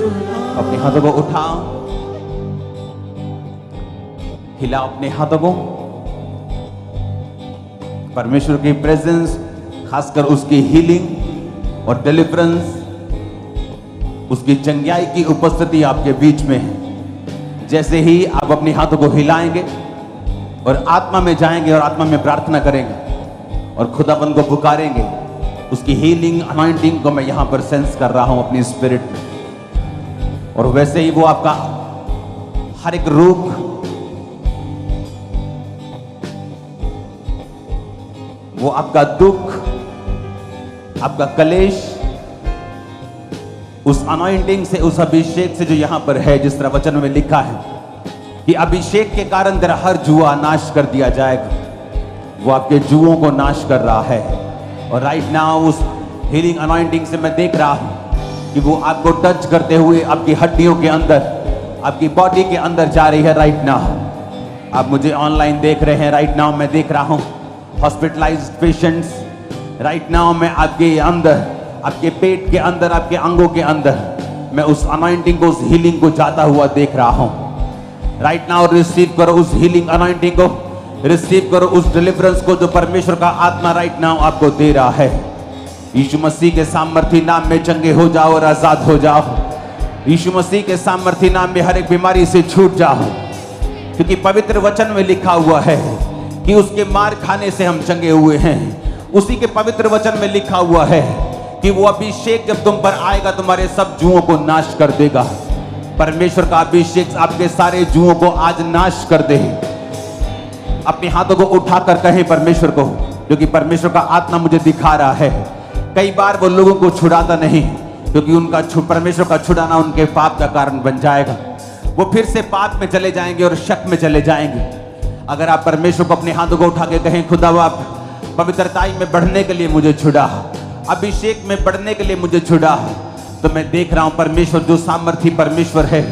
अपने हाथों को उठाओ, हिलाओ अपने हाथों को। परमेश्वर की प्रेजेंस, खासकर उसकी हीलिंग और डिलीवरेंस, उसकी चंगाई की उपस्थिति आपके बीच में है। जैसे ही आप अपने हाथों को हिलाएंगे और आत्मा में जाएंगे और आत्मा में प्रार्थना करेंगे और खुदाबंद को पुकारेंगे, उसकी हीलिंग अनॉइंटिंग को मैं यहां पर सेंस कर रहा हूं अपनी स्पिरिट में। और वैसे ही वो आपका हर एक रोग, वो आपका दुख, आपका कलेश, उस अनॉइंटिंग से, उस अभिषेक से जो यहां पर है, जिस तरह वचन में लिखा है कि अभिषेक के कारण तेरा हर जुआ नाश कर दिया जाएगा, वो आपके जुओं को नाश कर रहा है। और राइट नाउ उस हीलिंग अनॉइंटिंग से मैं देख रहा हूं कि वो आपको टच करते हुए आपकी हड्डियों के अंदर, आपकी बॉडी के अंदर जा रही है। राइट नाउ आप मुझे ऑनलाइन देख रहे हैं, राइट नाउ मैं देख रहा हूं हॉस्पिटलाइज्ड पेशेंट्स। राइट नाउ मैं आपके अंदर, आपके पेट के अंदर, आपके अंगों के अंदर मैं उस अनॉइंटिंग को, उस हीलिंग को जाता हुआ देख रहा हूं। राइट नाउ रिसीव करो उस हीलिंग अनॉइंटिंग को, रिसीव करो उस डिलीवरेंस को जो परमेश्वर का आत्मा राइट नाउ आपको दे रहा है। यीशु मसीह के सामर्थी नाम में चंगे हो जाओ और आजाद हो जाओ। यीशु मसीह के सामर्थी नाम में हर एक बीमारी से छूट जाओ, क्योंकि पवित्र वचन में लिखा हुआ है कि उसके मार खाने से हम चंगे हुए हैं। उसी के पवित्र वचन में लिखा हुआ है कि वो अभिषेक जब तुम पर आएगा तुम्हारे सब जुओं को नाश कर देगा। परमेश्वर का अभिषेक आपके सारे जुओं को आज नाश कर दे। अपने हाथों को उठाकर कहें परमेश्वर को, क्योंकि परमेश्वर का आत्मा मुझे दिखा रहा है। कई बार वो लोगों को छुड़ाता नहीं, क्योंकि उनका परमेश्वर का छुड़ाना उनके पाप का कारण बन जाएगा। वो फिर से पाप में चले जाएंगे और शक में चले जाएंगे। अगर आप परमेश्वर को अपने हाथों को उठा के कहें, खुदा आप पवित्रताई में बढ़ने के लिए मुझे छुड़ा, अभिषेक में बढ़ने के लिए मुझे छुड़ा, तो मैं देख रहा हूं परमेश्वर जो सामर्थी परमेश्वर है,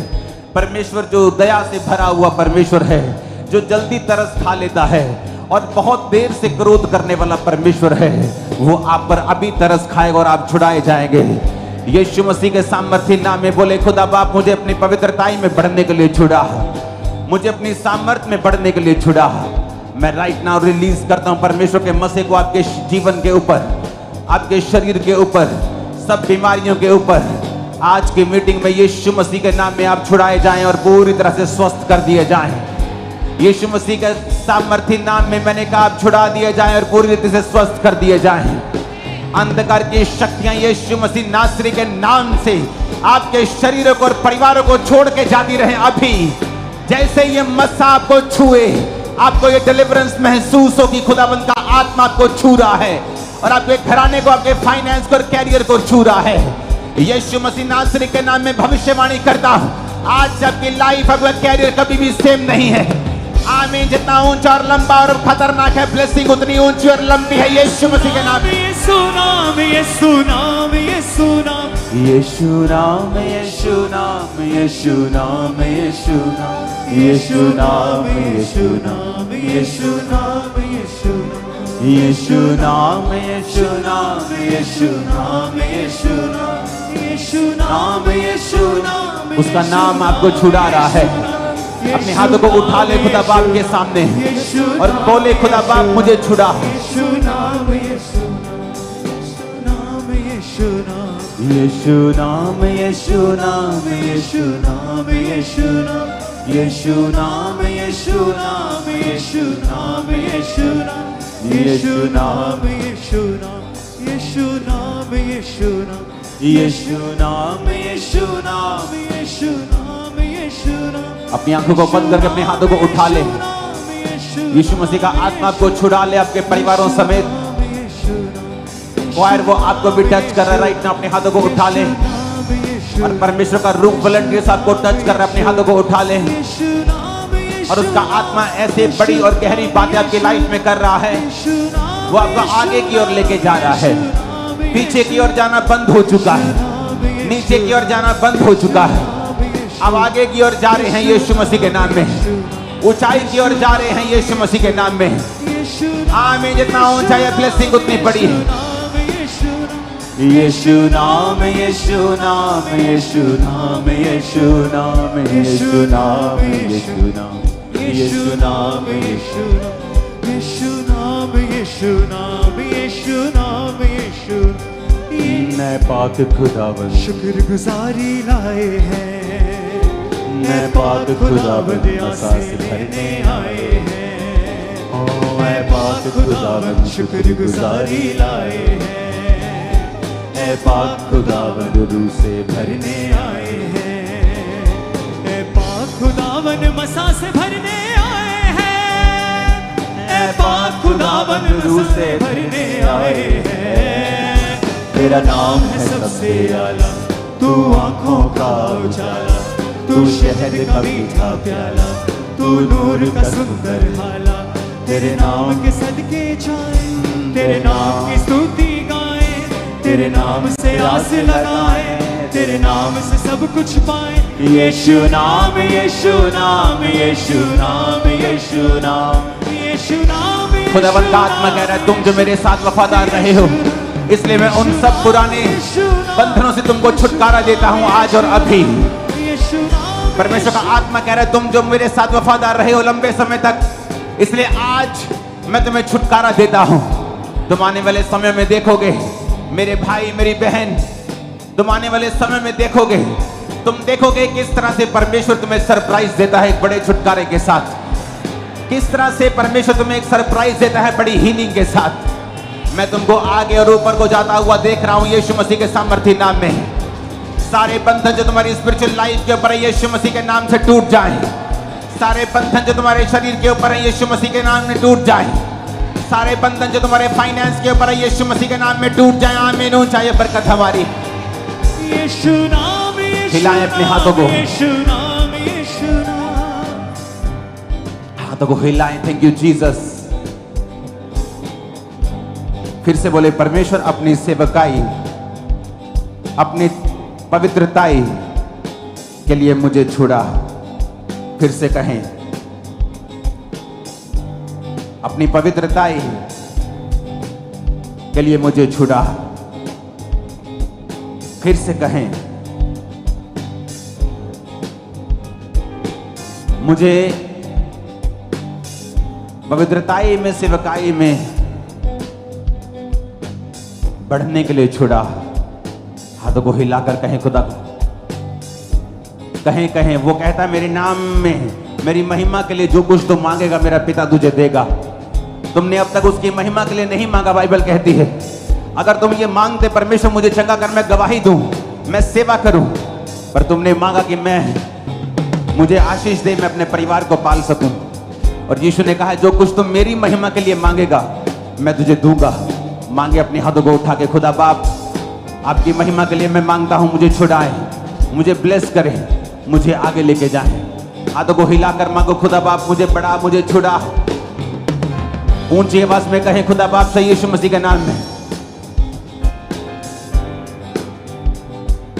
परमेश्वर जो दया से भरा हुआ परमेश्वर है, जो जल्दी तरस खा लेता है और बहुत देर से क्रोध करने वाला परमेश्वर है, वो आप पर अभी तरस खाएगा और आप छुड़ाए जाएंगे। यीशु मसीह के सामर्थी नाम में बोले, खुदा बाप मुझे अपनी पवित्रताई में बढ़ने के लिए छुड़ा, मुझे अपनी सामर्थ्य में बढ़ने के लिए छुड़ा। मैं राइट नाउ रिलीज करता हूं परमेश्वर के मसीह को आपके जीवन के ऊपर, आपके शरीर के ऊपर, सब बीमारियों के ऊपर। आज की मीटिंग में यीशु मसीह के नाम में आप छुड़ाए जाएं और पूरी तरह से स्वस्थ कर दिए जाएं। यीशु मसीह के सामर्थी नाम में मैंने कहा आप छुड़ा दिए जाएं और पूरी रीति से स्वस्थ कर दिए जाएं। अंधकार की शक्तियां यीशु मसीह नासरी के नाम से आपके शरीरों को और परिवारों को छोड़ के जाती रहे। अभी जैसे ये मस्सा आपको छुए, आपको ये डिलीवरेंस महसूस हो कि खुदाबंद का आत्मा आपको छू रहा है और आपके घराने को, आपके फाइनेंस को और कैरियर को छू रहा है। यीशु मसीह नासरी के नाम में भविष्यवाणी करता हूं, आज आपकी लाइफ, आपका कैरियर कभी भी सेम नहीं है। आमीन। जितना ऊंचा और लंबा और खतरनाक है ब्लेसिंग, उतनी ऊंची और लंबी है यीशु मसीह के नाम में। यीशु नाम, यीशु नाम, यीशु नाम, यीशु नाम, यीशु नाम, यीशु नाम, यीशु नाम, यीशु नाम, यीशु नाम, यीशु नाम, यीशु नाम, यीशु नाम, यीशु नाम, यीशु नाम, यीशु नाम, यीशु नाम, यीशु नाम। उसका नाम आपको छुड़ा रहा है। अपने हाथों को उठा ले खुदा बाप के सामने और बोले, खुदा बाप मुझे छुड़ा। यीशु नाम, यीशु नाम, यीशु नाम, यीशु नाम, यीशु नाम, यीशु नाम, यीशु नाम, यीशु नाम, यीशु नाम, यीशु नाम, यीशु नाम, यीशु नाम, यीशु नाम, यीशु नाम, यीशु नाम, यीशु नाम, यीशु नाम, यीशु नाम, यीशु नाम। अपनी आंखों को बंद करके अपने हाथों को उठा ले। यीशु मसीह का आत्मा आपको छुड़ा ले, आपके परिवारों समेत। वायर वो आपको भी टच कर रहा है राइट ना, अपने हाथों को उठा ले। और परमेश्वर का रूह वॉलंटियर्स आपको टच कर रहा है, अपने हाथों को उठा ले। और उसका आत्मा ऐसे बड़ी और गहरी बातें आपकी लाइफ में कर रहा है, वो आपको आगे की ओर लेके जा रहा है। पीछे की ओर जाना बंद हो चुका है, नीचे की ओर जाना बंद हो चुका है। अब आगे की ओर जा रहे हैं यीशु मसीह के नाम में। ऊंचाई की ओर जा रहे हैं यीशु मसीह के नाम में। आमीन। जितना ऊंचाई है ब्लेसिंग उतनी बड़ी है। यीशु नाम, यीशु नाम, यीशु नाम, यीशु नाम, यीशु नाम, यीशु नाम, यीशु नाम, यीशु नाम, यीशु नाम, यीशु नाम, यीशु नाम, यीशु। मैं पाक खुदावन शुक्रगुजारी लाए हैं, मैं पाक खुदावन मसा से भरने आए हैं। ओ मैं पाक खुदावन शुक्रगुजारी लाए हैं, ऐ पाक खुदावन रूह से भरने आए हैं। ऐ पाक खुदावन मसा से भरने आए हैं, ऐ पाक खुदावन रूह से भरने आए हैं। तेरा नाम है सबसे आला, तू आंखों का उजाला, तू शहद का मीठा प्याला, तू नूर का सुंदर हाला। तेरे नाम के सदके जाए, तेरे नाम की स्तुति गाए, तेरे नाम से आस लगाए, तेरे नाम से सब कुछ पाए। यीशु नाम, यीशु नाम, यीशु नाम, यीशु नाम, यीशु नाम। खुदावंद का आत्मा कह रहा है तुम जो मेरे साथ वफादार रहे हो, इसलिए मैं उन सब पुराने बंधनों से तुमको छुटकारा देता हूं आज और अभी। परमेश्वर का आत्मा कह रहा है तुम जो मेरे साथ वफादार रहे हो लंबे समय तक, इसलिए आज मैं तुम्हें छुटकारा देता हूं। तुम आने वाले समय में देखोगे मेरे भाई मेरी बहन, तुम आने वाले समय में देखोगे, तुम देखोगे किस तरह से परमेश्वर तुम्हें सरप्राइज देता है एक बड़े छुटकारे के साथ। किस तरह से परमेश्वर तुम्हें एक सरप्राइज देता है बड़ी हीलिंग के साथ। मैं तुमको आगे और ऊपर को जाता हुआ देख रहा हूं यीशु मसीह के सामर्थी नाम में। सारे बंधन जो तुम्हारी स्पिरिचुअल लाइफ के ऊपर है यीशु मसीह के नाम से टूट जाएं। सारे बंधन जो तुम्हारे शरीर के ऊपर है यीशु मसीह के नाम में टूट जाएं। सारे बंधन जो तुम्हारे फाइनेंस के ऊपर है यीशु मसीह के नाम में टूट जाएं। आमीन। ऊंचा ये बरकत हमारी। यीशु नाम, हिलाएं अपने हाथों को, यीशु नाम, यीशु नाम। हाथों को हिलाएं। Thank you Jesus. फिर से बोले परमेश्वर अपनी सेवकाई, अपनी पवित्रताई के लिए मुझे छुड़ा। फिर से कहें अपनी पवित्रताई के लिए मुझे छुड़ा। फिर से कहें मुझे पवित्रताई में सेवकाई में बढ़ने के लिए छुड़ा। हाथों को हिलाकर कहें खुदा को, कहें कहें। वो कहता है मेरे नाम में मेरी महिमा के लिए जो कुछ तुम मांगेगा मेरा पिता तुझे देगा। तुमने अब तक उसकी महिमा के लिए नहीं मांगा, बाइबल कहती है। अगर तुम ये मांगते परमेश्वर मुझे चंगा कर, मैं गवाही दूं, मैं सेवा करूं, पर तुमने मांगा कि मैं मुझे आशीष दे, मैं अपने परिवार को पाल सकूं। और यीशु ने कहा जो कुछ तुम मेरी महिमा के लिए मांगेगा मैं तुझे दूंगा। मांगे अपने हाथों को उठा के, खुदा बाप आपकी महिमा के लिए मैं मांगता हूं, मुझे छुड़ाएं, मुझे ब्लेस करें, मुझे आगे लेके जाएं। हाथों को हिलाकर मांगो खुदा बाप मुझे बढ़ा, मुझे छुड़ा। ऊंची आवाज में कहें खुदा बाप से यीशु मसीह के नाम में।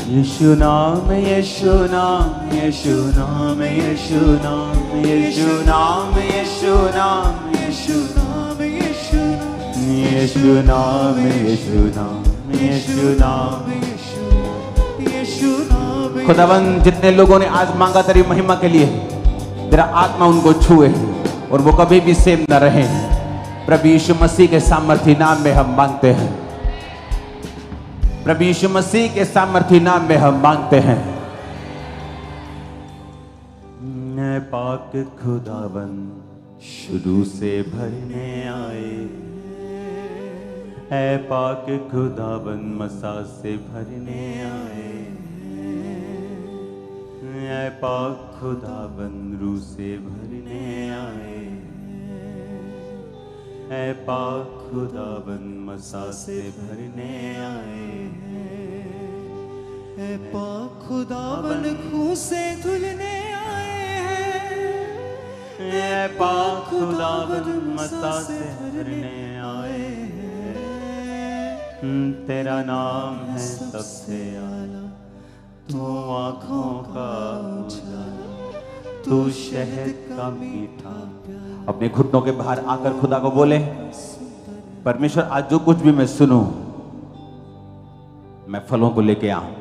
यीशु नाम, यीशु नाम, यीशु नाम, यीशु नाम, यीशु नाम, यीशु नाम, यीशु नाम, यीशु नाम, यीशु नाम, यीशु नाम, यीशु नाम, यीशु नाम। खुदावंद जितने लोगों ने आज मांगा तेरी महिमा के लिए, तेरा आत्मा उनको छुए और वो कभी भी सेम न रहे। प्रभु यीशु मसीह के सामर्थी नाम में हम मांगते हैं। प्रभु यीशु मसीह के सामर्थी नाम में हम मांगते हैं। मैं पाक खुदावंद शुरू से भरने आए, ऐ पाक खुदावंद मसा से भरने आए, ऐ पाक खुदावंद रूह से भरने आए, ऐ पाक खुदावंद मसा से भरने आए, ऐ पाक खुदावंद खून से धुलने आए हैं, ऐ पाक खुदावंद मसा से भरने आए हैं। तेरा नाम है सबसे आला, तू आँखों का उजाला, तू शहद का मीठा। अपने घुटनों के बाहर आकर खुदा को बोले परमेश्वर आज जो कुछ भी मैं सुनूं मैं फलों को लेके आऊं।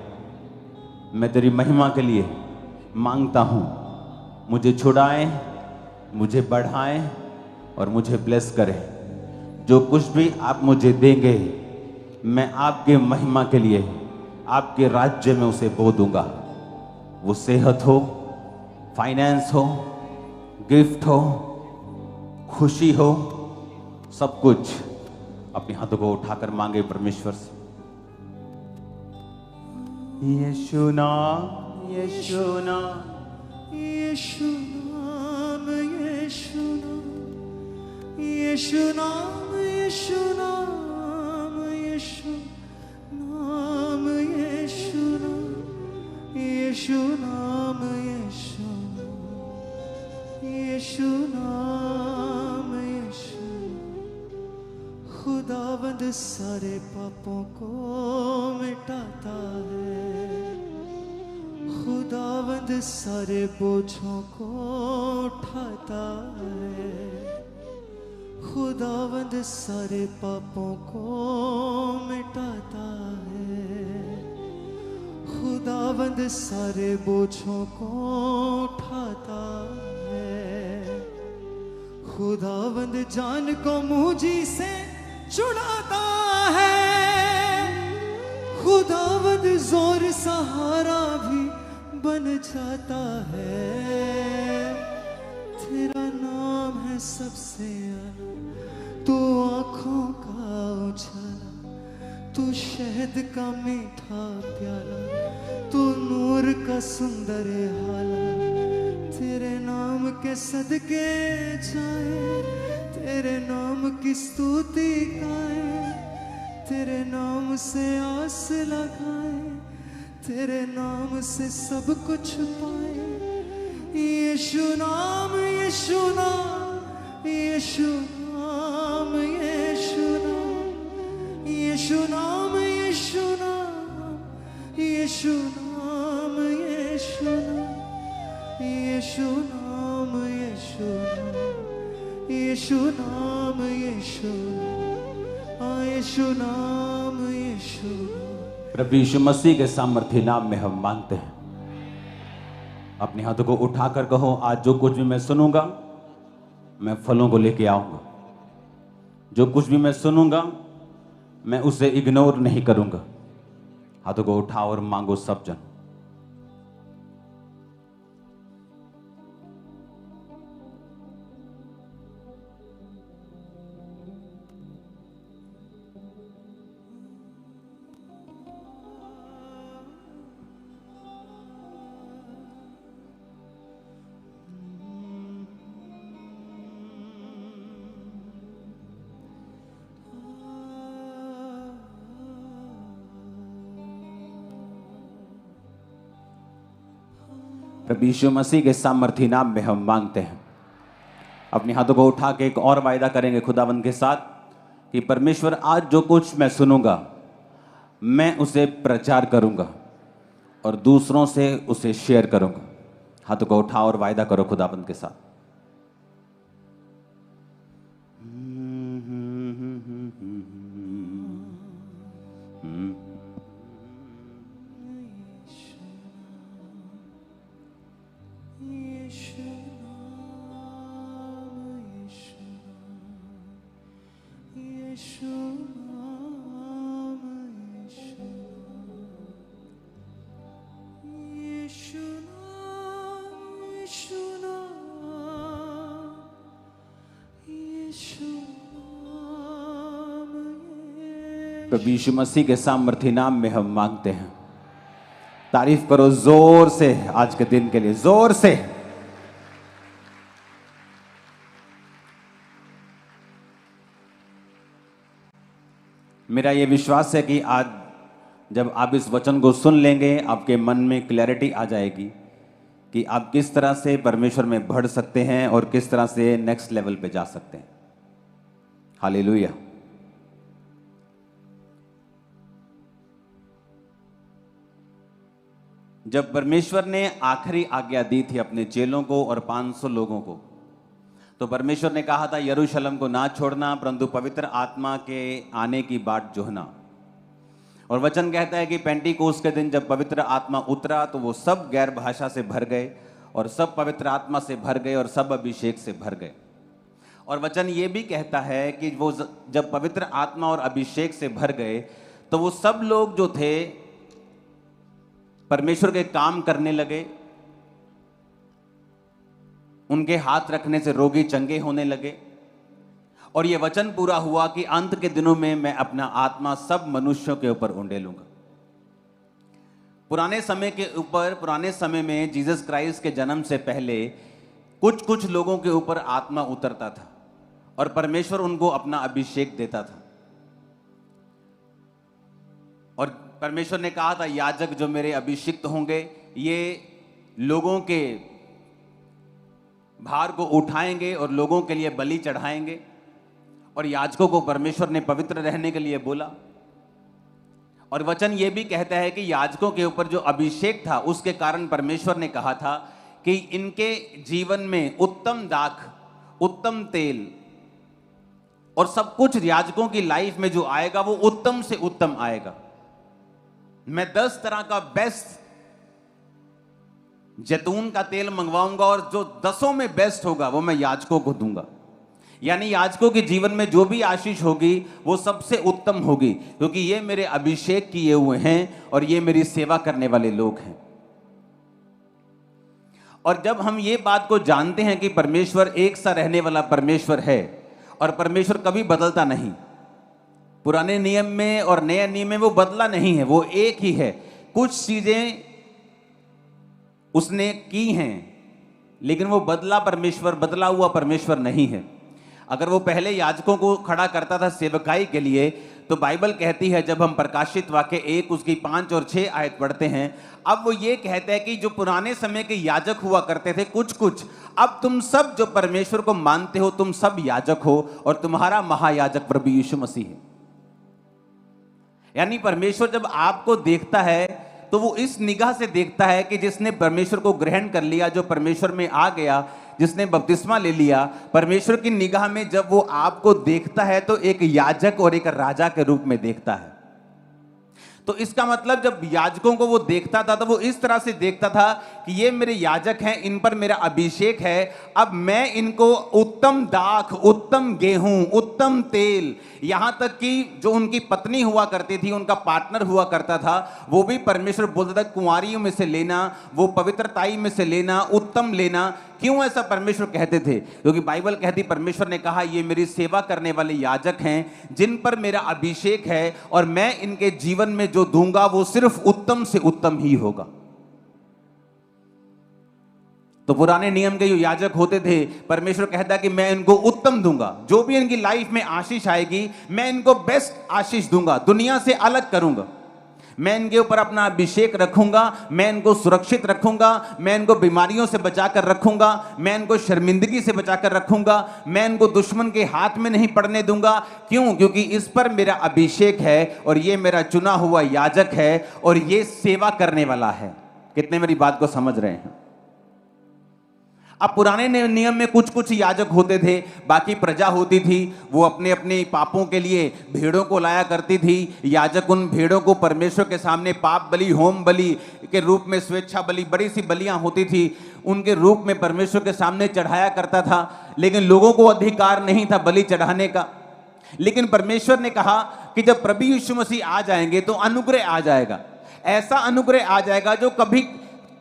मैं तेरी महिमा के लिए मांगता हूं, मुझे छुड़ाएं, मुझे बढ़ाएं और मुझे ब्लेस करें। जो कुछ भी आप मुझे देंगे, मैं आपके महिमा के लिए आपके राज्य में उसे बो दूंगा। वो सेहत हो, फाइनेंस हो, गिफ्ट हो, खुशी हो, सब कुछ अपने हाथों को उठाकर मांगे परमेश्वर से। यीशु नाम, यीशु नाम, यीशु नाम, यीशु नाम, यीशु नाम, यीशु नाम, यीशु नाम, यीशु नाम, यीशु नाम, यीशु नाम, यीशु नाम, यीशु। खुदावंद सारे पापों को मिटाता है, खुदावंद सारे बोझों को उठाता है, खुदावंद सारे पापों को मिटाता है, खुदावंद सारे बोझों को उठाता है, खुदावंद जान को मुझी से छुड़ाता है, खुदावंद जोर सहारा भी बन जाता है। तेरा नाम है सबसे आला, तू आंखों का उजाला, तू शहद का मीठा प्याला, तू नूर का सुंदर हाला। तेरे नाम के सदके जाए, तेरे नाम की स्तुति गाए, तेरे नाम से आस लगाए, तेरे नाम से सब कुछ पाए। यीशु नाम, यीशु नाम, यीशु नाम, यीशु नाम, यीशु नाम, यीशु नाम, यीशु नाम, यीशु नाम, यीशु नाम, यीशु नाम, यीशु नाम, यीशु नाम, यीशु नाम, यीशु नाम। प्रभु यीशु मसीह के सामर्थ्य नाम में हम मांगते हैं। अपने हाथों को उठाकर कहो, आज जो कुछ भी मैं सुनूंगा, मैं फलों को लेके आऊंगा। जो कुछ भी मैं सुनूंगा, मैं उसे इग्नोर नहीं करूंगा। हाथों को उठाओ और मांगो सब जन। प्रभु यीशु मसीह के सामर्थी नाम में हम मांगते हैं। अपने हाथों को उठा के एक और वायदा करेंगे खुदावंद के साथ कि परमेश्वर, आज जो कुछ मैं सुनूंगा, मैं उसे प्रचार करूंगा और दूसरों से उसे शेयर करूंगा। हाथों को उठाओ और वायदा करो खुदावंद के साथ। प्रभु यीशु मसीह के सामर्थी नाम में हम मांगते हैं। तारीफ करो जोर से आज के दिन के लिए, जोर से। मेरा यह विश्वास है कि आज जब आप इस वचन को सुन लेंगे, आपके मन में क्लैरिटी आ जाएगी कि आप किस तरह से परमेश्वर में बढ़ सकते हैं और किस तरह से नेक्स्ट लेवल पे जा सकते हैं। हालेलुया। जब परमेश्वर ने आखिरी आज्ञा दी थी अपने चेलों को और 500 लोगों को, तो परमेश्वर ने कहा था यरूशलेम को ना छोड़ना, परंतु पवित्र आत्मा के आने की बाट जोहना। और वचन कहता है कि पेंटिकोस के दिन जब पवित्र आत्मा उतरा तो वो सब गैर भाषा से भर गए और सब पवित्र आत्मा से भर गए और सब अभिषेक से भर गए। और वचन ये भी कहता है कि वो जब पवित्र आत्मा और अभिषेक से भर गए तो वो सब लोग जो थे परमेश्वर के काम करने लगे, उनके हाथ रखने से रोगी चंगे होने लगे। और ये वचन पूरा हुआ कि अंत के दिनों में मैं अपना आत्मा सब मनुष्यों के ऊपर उंडेलूंगा। पुराने समय में जीसस क्राइस्ट के जन्म से पहले कुछ लोगों के ऊपर आत्मा उतरता था और परमेश्वर उनको अपना अभिषेक देता था। और परमेश्वर ने कहा था याजक जो मेरे अभिषिक्त होंगे ये लोगों के भार को उठाएंगे और लोगों के लिए बलि चढ़ाएंगे। और याजकों को परमेश्वर ने पवित्र रहने के लिए बोला। और वचन ये भी कहता है कि याजकों के ऊपर जो अभिषेक था उसके कारण परमेश्वर ने कहा था कि इनके जीवन में उत्तम दाख, उत्तम तेल और सब कुछ याजकों की लाइफ में जो आएगा वो उत्तम से उत्तम आएगा। मैं 10 तरह का बेस्ट जैतून का तेल मंगवाऊंगा और जो 10 में बेस्ट होगा वो मैं याजकों को दूंगा। यानी याजकों के जीवन में जो भी आशीष होगी वो सबसे उत्तम होगी, क्योंकि ये मेरे अभिषेक किए हुए हैं और ये मेरी सेवा करने वाले लोग हैं। और जब हम ये बात को जानते हैं कि परमेश्वर एक सा रहने वाला परमेश्वर है और परमेश्वर कभी बदलता नहीं, पुराने नियम में और नए नियम में वो बदला नहीं है, वो एक ही है। कुछ चीजें उसने की हैं लेकिन वो बदला हुआ परमेश्वर नहीं है। अगर वो पहले याजकों को खड़ा करता था सेवकाई के लिए तो बाइबल कहती है, जब हम प्रकाशित वाक्य 1 उसकी 5 और 6 आयत पढ़ते हैं, अब वो ये कहता है कि जो पुराने समय के याजक हुआ करते थे कुछ, अब तुम सब जो परमेश्वर को मानते हो तुम सब याजक हो और तुम्हारा महायाजक प्रभु यीशु मसीह है। यानी परमेश्वर जब आपको देखता है तो वो इस निगाह से देखता है कि जिसने परमेश्वर को ग्रहण कर लिया, जो परमेश्वर में आ गया, जिसने बपतिस्मा ले लिया, परमेश्वर की निगाह में जब वो आपको देखता है तो एक याजक और एक राजा के रूप में देखता है। तो इसका मतलब जब याजकों को वो देखता था तो वो इस तरह से देखता था कि ये मेरे याजक हैं, इन पर मेरा अभिषेक है, अब मैं इनको उत्तम दाख, उत्तम गेहूं, उत्तम तेल, यहां तक कि जो उनकी पत्नी हुआ करती थी, उनका पार्टनर हुआ करता था, वो भी परमेश्वर बोलता था कुंवारियों में से लेना, वो पवित्रताई में से लेना, उत्तम लेना। क्यों ऐसा परमेश्वर कहते थे? क्योंकि बाइबल कहती, परमेश्वर ने कहा ये मेरी सेवा करने वाले याजक हैं जिन पर मेरा अभिषेक है और मैं इनके जीवन में जो दूंगा वो सिर्फ उत्तम से उत्तम ही होगा। तो पुराने नियम के जो याजक होते थे, परमेश्वर कहता कि मैं इनको उत्तम दूंगा, जो भी इनकी लाइफ में आशीष आएगी मैं इनको बेस्ट आशीष दूंगा, दुनिया से अलग करूंगा, मैं इनके ऊपर अपना अभिषेक रखूंगा, मैं इनको सुरक्षित रखूंगा, मैं इनको बीमारियों से बचाकर रखूंगा, मैं इनको शर्मिंदगी से बचाकर रखूंगा, मैं इनको दुश्मन के हाथ में नहीं पड़ने दूंगा। क्यों? क्योंकि इस पर मेरा अभिषेक है और ये मेरा चुना हुआ याजक है और ये सेवा करने वाला है। कितने मेरी बात को समझ रहे हैं? अब पुराने नियम में कुछ याजक होते थे, बाकी प्रजा होती थी, वो अपने अपने पापों के लिए भेड़ों को लाया करती थी। याजक उन भेड़ों को परमेश्वर के सामने पाप बलि, होम बलि के रूप में, स्वेच्छा बलि, बड़ी सी बलियां होती थी, उनके रूप में परमेश्वर के सामने चढ़ाया करता था। लेकिन लोगों को अधिकार नहीं था बलि चढ़ाने का। लेकिन परमेश्वर ने कहा कि जब प्रभु यीशु मसीह आ जाएंगे तो अनुग्रह आ जाएगा, ऐसा अनुग्रह आ जाएगा जो कभी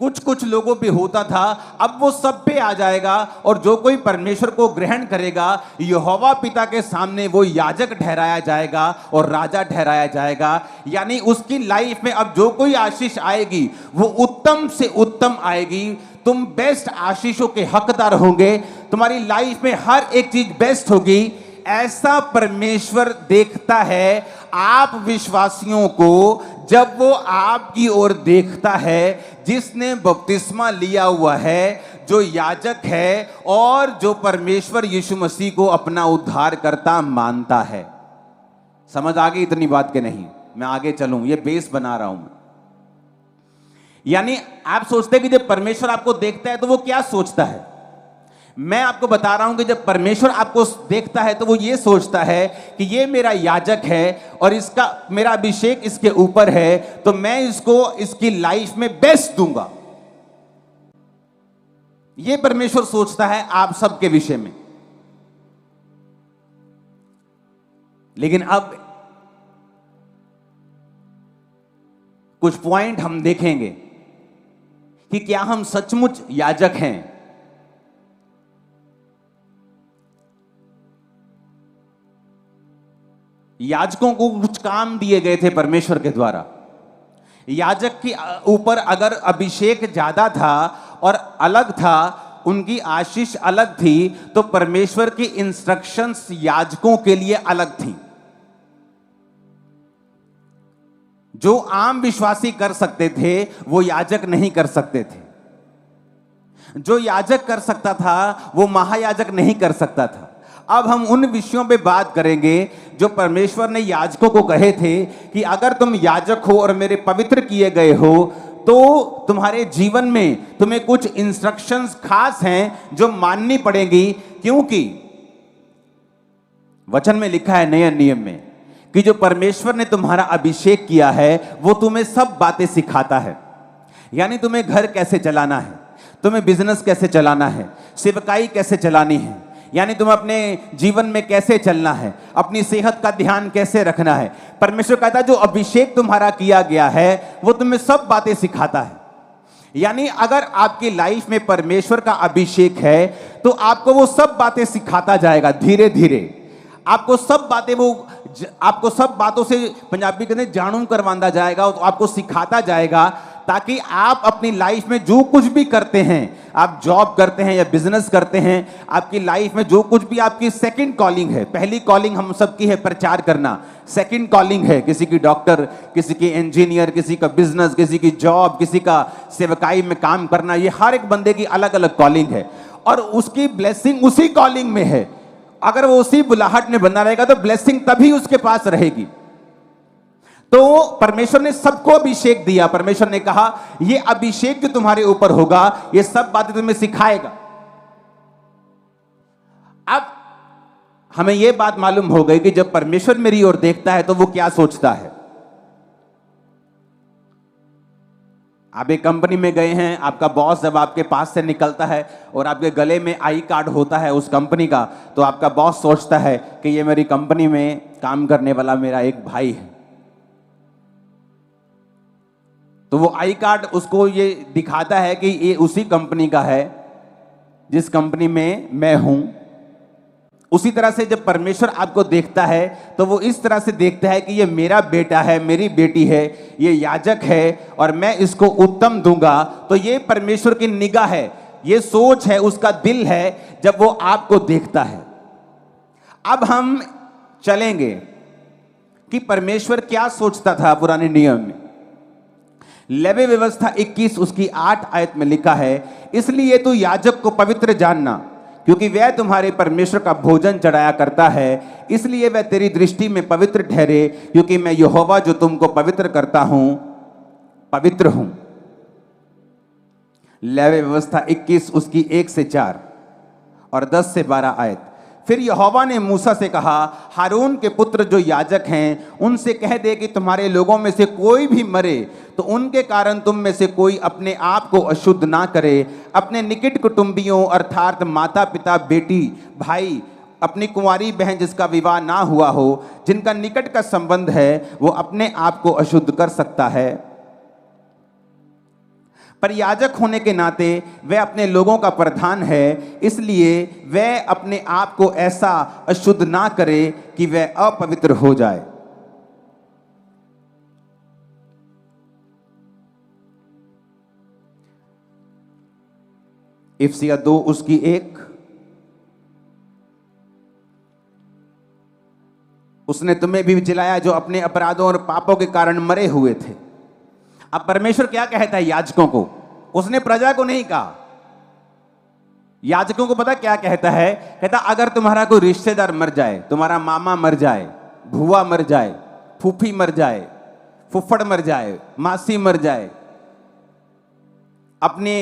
कुछ लोगों पे होता था, अब वो सब पे आ जाएगा। और जो कोई परमेश्वर को ग्रहण करेगा, यहोवा पिता के सामने वो याजक ठहराया जाएगा और राजा ठहराया जाएगा। यानी उसकी लाइफ में अब जो कोई आशीष आएगी वो उत्तम से उत्तम आएगी। तुम बेस्ट आशीषों के हकदार होंगे, तुम्हारी लाइफ में हर एक चीज बेस्ट होगी। ऐसा परमेश्वर देखता है आप विश्वासियों को, जब वो आपकी ओर देखता है जिसने बपतिस्मा लिया हुआ है, जो याजक है और जो परमेश्वर यीशु मसीह को अपना उद्धारकर्ता मानता है। समझ आ गई इतनी बात के नहीं? मैं आगे चलूं, ये बेस बना रहा हूं मैं। यानी आप सोचते हैं कि जब परमेश्वर आपको देखता है तो वो क्या सोचता है? मैं आपको बता रहा हूं कि जब परमेश्वर आपको देखता है तो वो ये सोचता है कि ये मेरा याजक है और इसका मेरा अभिषेक इसके ऊपर है, तो मैं इसको इसकी लाइफ में बेस्ट दूंगा। ये परमेश्वर सोचता है आप सबके विषय में। लेकिन अब कुछ पॉइंट हम देखेंगे कि क्या हम सचमुच याजक हैं। याजकों को कुछ काम दिए गए थे परमेश्वर के द्वारा। याजक के ऊपर अगर अभिषेक ज्यादा था और अलग था, उनकी आशीष अलग थी, तो परमेश्वर की इंस्ट्रक्शंस याजकों के लिए अलग थी। जो आम विश्वासी कर सकते थे वो याजक नहीं कर सकते थे। जो याजक कर सकता था वो महायाजक नहीं कर सकता था। अब हम उन विषयों पे बात करेंगे जो परमेश्वर ने याजकों को कहे थे कि अगर तुम याजक हो और मेरे पवित्र किए गए हो तो तुम्हारे जीवन में तुम्हें कुछ इंस्ट्रक्शंस खास हैं जो माननी पड़ेगी। क्योंकि वचन में लिखा है नए नियम में कि जो परमेश्वर ने तुम्हारा अभिषेक किया है वो तुम्हें सब बातें सिखाता है। यानी तुम्हें घर कैसे चलाना है, तुम्हें बिजनेस कैसे चलाना है, सेवकाई कैसे चलानी है, यानी तुम्हें अपने जीवन में कैसे चलना है, अपनी सेहत का ध्यान कैसे रखना है। परमेश्वर कहता है जो अभिषेक तुम्हारा किया गया है वो तुम्हें सब बातें सिखाता है। यानी अगर आपकी लाइफ में परमेश्वर का अभिषेक है तो आपको वो सब बातें सिखाता जाएगा धीरे धीरे। आपको सब बातों से पंजाबी कहते जानू करवाता जाएगा, तो आपको सिखाता जाएगा ताकि आप अपनी लाइफ में जो कुछ भी करते हैं, आप जॉब करते हैं या बिजनेस करते हैं, आपकी लाइफ में जो कुछ भी आपकी सेकंड कॉलिंग है। पहली कॉलिंग हम सबकी है प्रचार करना, सेकंड कॉलिंग है किसी की डॉक्टर, किसी की इंजीनियर, किसी का बिजनेस, किसी की जॉब, किसी का सेवकाई में काम करना। ये हर एक बंदे की अलग अलग कॉलिंग है और उसकी ब्लेसिंग उसी कॉलिंग में है। अगर वो उसी बुलाहट में बना रहेगा तो ब्लेसिंग तभी उसके पास रहेगी। तो परमेश्वर ने सबको अभिषेक दिया। परमेश्वर ने कहा ये अभिषेक जो तुम्हारे ऊपर होगा ये सब बातें तुम्हें सिखाएगा। अब हमें यह बात मालूम हो गई कि जब परमेश्वर मेरी ओर देखता है तो वो क्या सोचता है। आप एक कंपनी में गए हैं, आपका बॉस जब आपके पास से निकलता है और आपके गले में आई कार्ड होता है उस कंपनी का, तो आपका बॉस सोचता है कि ये मेरी कंपनी में काम करने वाला मेरा एक भाई है। तो वो आई कार्ड उसको ये दिखाता है कि ये उसी कंपनी का है जिस कंपनी में मैं हूं। उसी तरह से जब परमेश्वर आपको देखता है तो वो इस तरह से देखता है कि ये मेरा बेटा है, मेरी बेटी है, ये याजक है और मैं इसको उत्तम दूंगा। तो ये परमेश्वर की निगाह है, ये सोच है, उसका दिल है जब वो आपको देखता है। अब हम चलेंगे कि परमेश्वर क्या सोचता था पुराने नियम में। लेवी व्यवस्था 21 उसकी 8 आयत में लिखा है, इसलिए तू याजक को पवित्र जानना क्योंकि वह तुम्हारे परमेश्वर का भोजन चढ़ाया करता है, इसलिए वह तेरी दृष्टि में पवित्र ठहरे, क्योंकि मैं यहोवा जो तुमको पवित्र करता हूं पवित्र हूं। लेवी व्यवस्था 21 उसकी 1 से 4 और 10 से 12 आयत। फिर यहोवा ने मूसा से कहा, हारून के पुत्र जो याजक हैं उनसे कह दे कि तुम्हारे लोगों में से कोई भी मरे तो उनके कारण तुम में से कोई अपने आप को अशुद्ध ना करे। अपने निकट कुटुंबियों अर्थात माता पिता, बेटी, भाई, अपनी कुंवारी बहन जिसका विवाह ना हुआ हो, जिनका निकट का संबंध है, वो अपने आप को अशुद्ध कर सकता है। पर याजक होने के नाते वह अपने लोगों का प्रधान है, इसलिए वह अपने आप को ऐसा अशुद्ध ना करे कि वह अपवित्र हो जाए। इफिसिया 2 उसकी 1। उसने तुम्हें भी जिलाया जो अपने अपराधों और पापों के कारण मरे हुए थे। अब परमेश्वर क्या कहता है याजकों को, उसने प्रजा को नहीं कहा। याजकों को पता क्या कहता है, कहता अगर तुम्हारा कोई रिश्तेदार मर जाए, तुम्हारा मामा मर जाए, भुआ मर जाए, फूफी मर जाए, फुफ्फड़ मर जाए, मासी मर जाए, अपने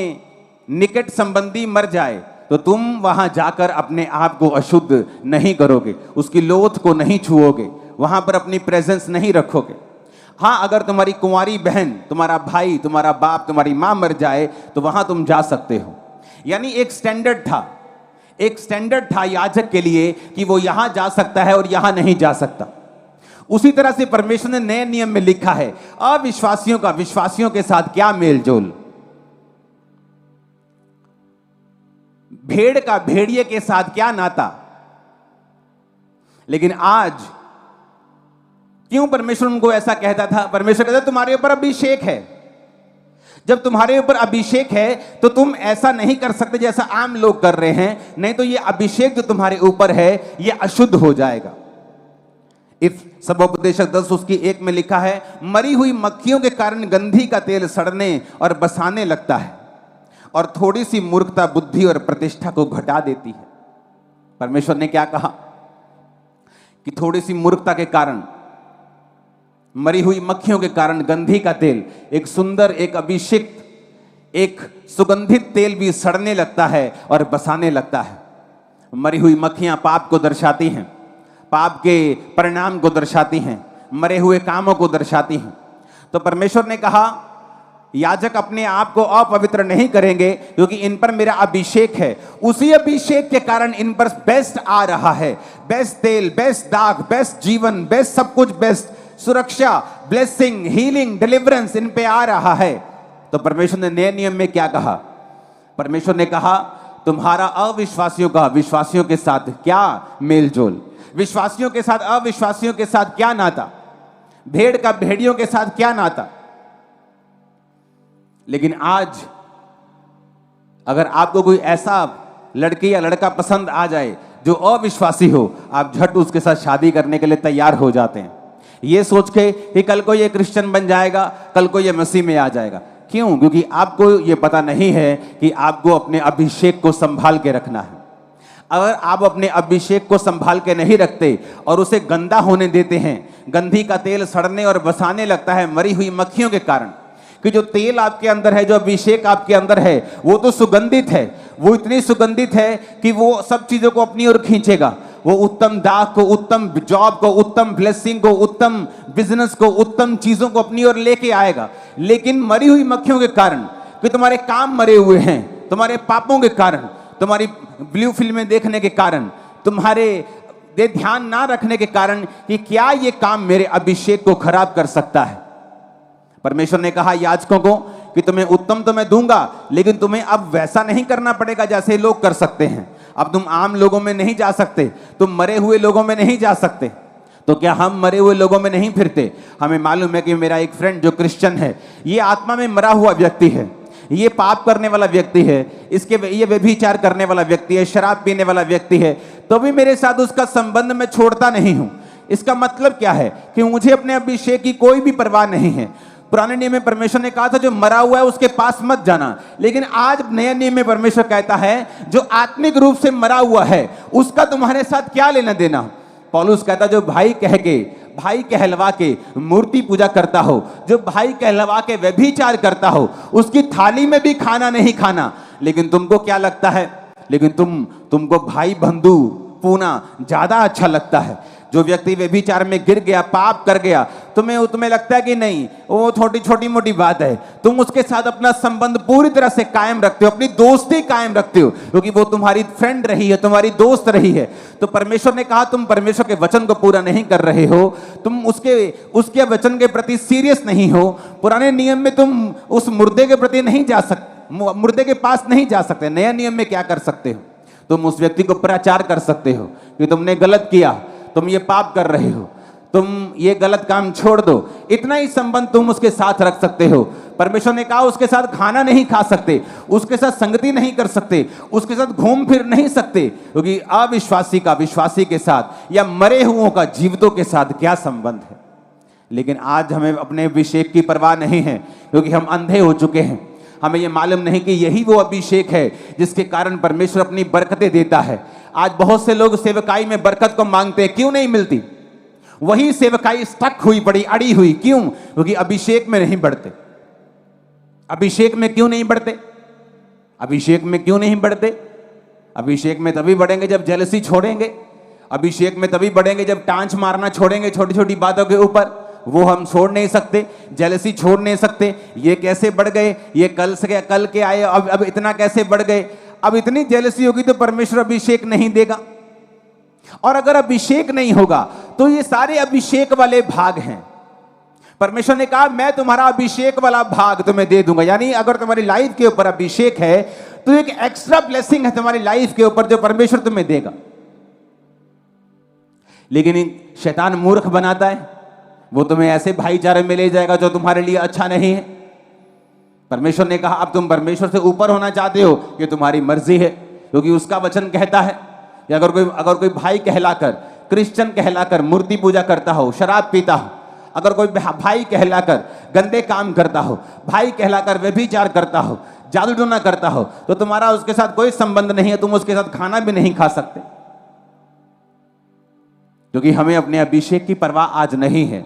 निकट संबंधी मर जाए, तो तुम वहां जाकर अपने आप को अशुद्ध नहीं करोगे, उसकी लोथ को नहीं छुओगे, वहां पर अपनी प्रेजेंस नहीं रखोगे। हाँ, अगर तुम्हारी कुंवारी बहन, तुम्हारा भाई, तुम्हारा बाप, तुम्हारी मां मर जाए तो वहां तुम जा सकते हो। यानी एक स्टैंडर्ड था याजक के लिए कि वो यहां जा सकता है और यहां नहीं जा सकता। उसी तरह से परमेश्वर ने नए नियम में लिखा है अविश्वासियों का विश्वासियों के साथ क्या मेलजोल, भेड़ का भेड़िए के साथ क्या नाता। लेकिन आज क्यों परमेश्वर उनको ऐसा कहता था? परमेश्वर कहता तुम्हारे ऊपर अभिषेक है। जब तुम्हारे ऊपर अभिषेक है तो तुम ऐसा नहीं कर सकते जैसा आम लोग कर रहे हैं, नहीं तो ये अभिषेक जो तुम्हारे ऊपर है ये अशुद्ध हो जाएगा। इफ सबोपदेशक 10 उसकी 1 में लिखा है, मरी हुई मक्खियों के कारण गंधी का तेल सड़ने और बसाने लगता है और थोड़ी सी मूर्खता बुद्धि और प्रतिष्ठा को घटा देती है। परमेश्वर ने क्या कहा कि थोड़ी सी मूर्खता के कारण, मरी हुई मक्खियों के कारण गंधी का तेल, एक सुंदर, एक अभिषिक्त, एक सुगंधित तेल भी सड़ने लगता है और बसाने लगता है। मरी हुई मक्खियां पाप को दर्शाती हैं, पाप के परिणाम को दर्शाती हैं, मरे हुए कामों को दर्शाती हैं। तो परमेश्वर ने कहा याजक अपने आप को अपवित्र नहीं करेंगे क्योंकि इन पर मेरा अभिषेक है। उसी अभिषेक के कारण इन पर बेस्ट आ रहा है, बेस्ट तेल, बेस्ट दाग, बेस्ट जीवन, बेस्ट सब कुछ, बेस्ट सुरक्षा, ब्लेसिंग, हीलिंग, डिलीवरेंस इन पे आ रहा है। तो परमेश्वर ने नए नियम में क्या कहा? परमेश्वर ने कहा तुम्हारा अविश्वासियों का विश्वासियों के साथ क्या मेलजोल, विश्वासियों के साथ अविश्वासियों के साथ क्या नाता, भेड़ का भेड़ियों के साथ क्या नाता। लेकिन आज अगर आपको कोई ऐसा लड़की या लड़का पसंद आ जाए जो अविश्वासी हो, आप झट उसके साथ शादी करने के लिए तैयार हो जाते हैं, ये सोच के कि कल को ये क्रिश्चियन बन जाएगा, कल को ये मसीह में आ जाएगा। क्यों? क्योंकि आपको ये पता नहीं है कि आपको अपने अभिषेक को संभाल के रखना है। अगर आप अपने अभिषेक को संभाल के नहीं रखते और उसे गंदा होने देते हैं, गंधी का तेल सड़ने और बसाने लगता है मरी हुई मक्खियों के कारण। कि जो तेल आपके अंदर है, जो अभिषेक आपके अंदर है, वो तो सुगंधित है, वो इतनी सुगंधित है कि वो सब चीजों को अपनी ओर खींचेगा। वो उत्तम दाग को, उत्तम जॉब को, उत्तम ब्लेसिंग को, उत्तम बिजनेस को, उत्तम चीजों को अपनी ओर लेके आएगा। लेकिन मरी हुई मक्खियों के कारण, कि तुम्हारे काम मरे हुए हैं, तुम्हारे पापों के कारण, तुम्हारी ब्लू फिल्में देखने के कारण, तुम्हारे ध्यान ना रखने के कारण कि क्या ये काम मेरे अभिषेक को खराब कर सकता है। परमेश्वर ने कहा याजकों को कि तुम्हें उत्तम तो मैं दूंगा, लेकिन तुम्हें अब वैसा नहीं करना पड़ेगा जैसे लोग कर सकते हैं। अब तुम आम लोगों में नहीं जा सकते, तुम मरे हुए लोगों में नहीं जा सकते। तो क्या हम मरे हुए लोगों में नहीं फिरते? हमें मालूम है कि मेरा एक फ्रेंड जो क्रिश्चियन है, ये आत्मा में मरा हुआ व्यक्ति है, ये पाप करने वाला व्यक्ति है, ये व्यभिचार करने वाला व्यक्ति है, शराब पीने वाला व्यक्ति है, तो भी मेरे साथ उसका संबंध मैं छोड़ता नहीं हूं। इसका मतलब क्या है? कि मुझे अपने अभिषेक की कोई भी परवाह नहीं है। पुराने नियम में परमेश्वर ने कहा था जो मरा हुआ है उसके पास मत जाना, लेकिन आज नए नियम में परमेश्वर कहता है जो आत्मिक रूप से मरा हुआ है उसका तुम्हारे साथ क्या लेना देना। पौलुस कहता जो भाई कहलवा के मूर्ति पूजा करता हो, जो भाई कहलवा के व्यभिचार करता हो, उसकी थाली में भी खाना नहीं खाना। लेकिन तुमको क्या लगता है? लेकिन तुमको भाई बंधु पूना ज्यादा अच्छा लगता है। जो व्यक्ति व्यभिचार में गिर गया, पाप कर गया, तुम्हें लगता है कि नहीं वो छोटी मोटी बात है। तुम उसके साथ अपना संबंध पूरी तरह से कायम रखते हो, अपनी दोस्ती कायम रखते हो, क्योंकि वो तुम्हारी फ्रेंड रही है, तुम्हारी दोस्त रही है। तो परमेश्वर ने कहा तुम परमेश्वर के वचन को पूरा नहीं कर रहे हो, तुम उसके वचन के प्रति सीरियस नहीं हो। पुराने नियम में तुम उस मुर्दे के प्रति नहीं जा सकते, मुर्दे के पास नहीं जा सकते। नया नियम में क्या कर सकते हो? तुम उस व्यक्ति को प्रचार कर सकते हो कि तुमने गलत किया, तुम ये पाप कर रहे हो, तुम ये गलत काम छोड़ दो। इतना ही संबंध तुम उसके साथ रख सकते हो। परमेश्वर ने कहा उसके साथ खाना नहीं खा सकते, उसके साथ संगति नहीं कर सकते, उसके साथ घूम फिर नहीं सकते, क्योंकि अविश्वासी का विश्वासी के साथ या मरे हुओं का जीवितों के साथ क्या संबंध है। लेकिन आज हमें अपने अभिषेक की परवाह नहीं है, क्योंकि हम अंधे हो चुके हैं। हमें यह मालूम नहीं कि यही वो अभिषेक है जिसके कारण परमेश्वर अपनी बरकतें देता है। आज बहुत से लोग सेवकाई में बरकत को मांगते हैं, क्यों नहीं मिलती? वही सेवकाई स्टक हुई पड़ी, अड़ी हुई। क्यों? क्योंकि अभिषेक में नहीं बढ़ते। अभिषेक में क्यों नहीं बढ़ते? अभिषेक में क्यों नहीं बढ़ते? अभिषेक में तभी बढ़ेंगे जब जेलसी छोड़ेंगे। अभिषेक में तभी बढ़ेंगे जब टांच मारना छोड़ेंगे छोटी छोटी बातों के ऊपर। वो हम छोड़ नहीं सकते, जेलसी छोड़ नहीं सकते। ये कैसे बढ़ गए, ये कल से कल के आए, अब इतना कैसे बढ़ गए। अब इतनी जेलसी होगी तो परमेश्वर अभिषेक नहीं देगा। और अगर अभिषेक नहीं होगा तो ये सारे अभिषेक वाले भाग हैं। परमेश्वर ने कहा मैं तुम्हारा अभिषेक वाला भाग तुम्हें दे दूंगा। यानी अगर तुम्हारी लाइफ के ऊपर अभिषेक है तो एक एक्स्ट्रा ब्लेसिंग है तुम्हारी लाइफ के ऊपर जो परमेश्वर तुम्हें देगा। लेकिन शैतान मूर्ख बनाता है, वो तुम्हें ऐसे भाईचारे में ले जाएगा जो तुम्हारे लिए अच्छा नहीं है। परमेश्वर ने कहा अब तुम परमेश्वर से ऊपर होना चाहते हो, ये तुम्हारी मर्जी है, क्योंकि उसका वचन कहता है कि अगर कोई भाई कहलाकर, क्रिश्चियन कहलाकर मूर्ति पूजा करता हो, शराब पीता हो, अगर कोई भाई कहलाकर गंदे काम करता हो, भाई कहलाकर व्यभिचार करता हो, जादू टोना करता हो, तो तुम्हारा उसके साथ कोई संबंध नहीं है, तुम उसके साथ खाना भी नहीं खा सकते। क्योंकि हमें अपने अभिषेक की परवाह आज नहीं है।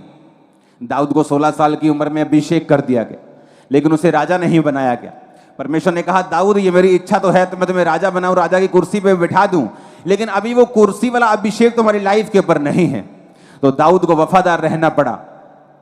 दाऊद को 16 साल की उम्र में अभिषेक कर दिया गया, लेकिन उसे राजा नहीं बनाया गया। परमेश्वर ने कहा दाऊद ये मेरी इच्छा तो है तो मैं तुम्हें राजा बनाऊं, राजा की कुर्सी पे बिठा दूं, लेकिन अभी वो कुर्सी वाला अभिषेक तुम्हारी लाइफ के ऊपर नहीं है। तो दाऊद को वफादार रहना पड़ा।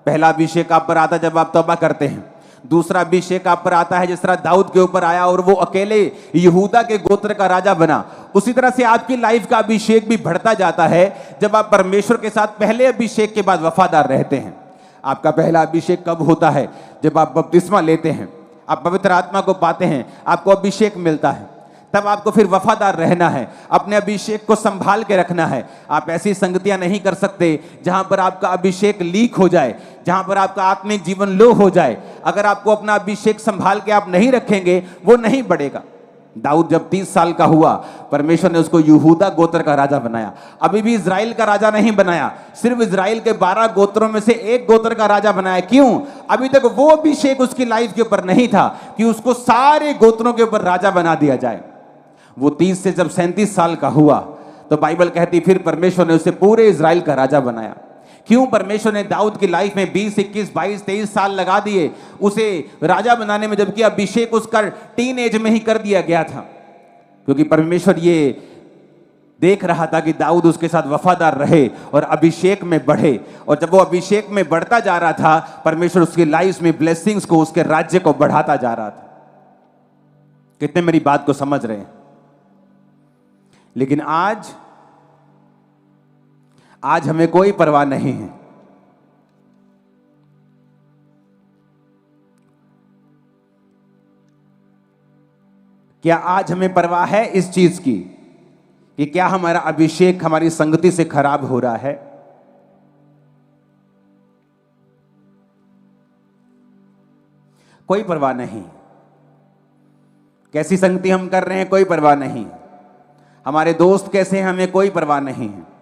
पहला अभिषेक आप पर आता जब आप तौबा करते हैं। दूसरा अभिषेक आप पर आता है जिस तरह दाऊद के ऊपर आया और वो अकेले यहूदा के गोत्र का राजा बना। उसी तरह से आपकी लाइफ का अभिषेक भी बढ़ता जाता है जब आप परमेश्वर के साथ पहले अभिषेक के बाद वफादार रहते हैं। आपका पहला अभिषेक कब होता है? जब आप बपतिस्मा लेते हैं, आप पवित्र आत्मा को पाते हैं, आपको अभिषेक मिलता है, तब आपको फिर वफादार रहना है, अपने अभिषेक को संभाल के रखना है। आप ऐसी संगतियां नहीं कर सकते जहां पर आपका अभिषेक लीक हो जाए, जहां पर आपका आत्मिक जीवन लो हो जाए। अगर आपको अपना अभिषेक संभाल के आप नहीं रखेंगे, वो नहीं बढ़ेगा। दाऊद जब 30 साल का हुआ, परमेश्वर ने उसको यहूदा गोत्र का राजा बनाया। अभी भी इजराइल का राजा नहीं बनाया, सिर्फ इजराइल के 12 गोत्रों में से एक गोत्र का राजा बनाया। क्यों? अभी तक वो अभिषेक उसकी लाइफ के ऊपर नहीं था कि उसको सारे गोत्रों के ऊपर राजा बना दिया जाए। वो 30 से जब 37 साल का हुआ तो बाइबल कहती फिर परमेश्वर ने उसे पूरे इजराइल का राजा बनाया। क्यों? परमेश्वर ने दाऊद की लाइफ में 20, 21, 22, 23 साल लगा दिए उसे राजा बनाने में, जबकि अभिषेक उसका टीन एज में ही कर दिया गया था। क्योंकि परमेश्वर ये देख रहा था कि दाऊद उसके साथ वफादार रहे और अभिषेक में बढ़े। और जब वो अभिषेक में बढ़ता जा रहा था, परमेश्वर उसकी लाइफ में ब्लेसिंग्स को, उसके राज्य को बढ़ाता जा रहा था। कितने मेरी बात को समझ रहे हैं? लेकिन आज हमें कोई परवाह नहीं है। क्या आज हमें परवाह है इस चीज की कि क्या हमारा अभिषेक हमारी संगति से खराब हो रहा है? कोई परवाह नहीं। कैसी संगति हम कर रहे हैं, कोई परवाह नहीं। हमारे दोस्त कैसे हैं, हमें कोई परवाह नहीं है।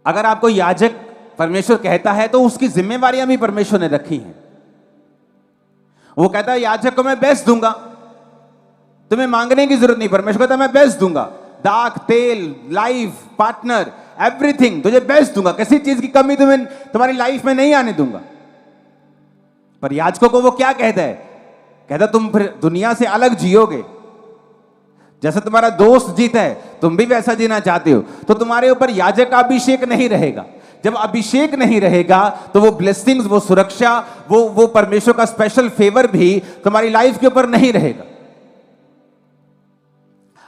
अगर आपको याजक परमेश्वर कहता है तो उसकी जिम्मेवारियां भी परमेश्वर ने रखी हैं। वो कहता है याजक को मैं बेस्ट दूंगा, तुम्हें मांगने की जरूरत नहीं। परमेश्वर कहता है मैं बेस्ट दूंगा, दाख, तेल, लाइफ पार्टनर, एवरीथिंग तुझे बेस्ट दूंगा, किसी चीज की कमी तुम्हारी लाइफ में नहीं आने दूंगा। पर याजकों को वो क्या कहता है? कहता तुम फिर दुनिया से अलग जियोगे, जैसे तुम्हारा दोस्त जीता है तुम भी वैसा जीना चाहते हो, तो तुम्हारे ऊपर याजक का अभिषेक नहीं रहेगा। जब अभिषेक नहीं रहेगा तो वो ब्लेसिंग्स, वो सुरक्षा, वो परमेश्वर का स्पेशल फेवर भी तुम्हारी लाइफ के ऊपर नहीं रहेगा।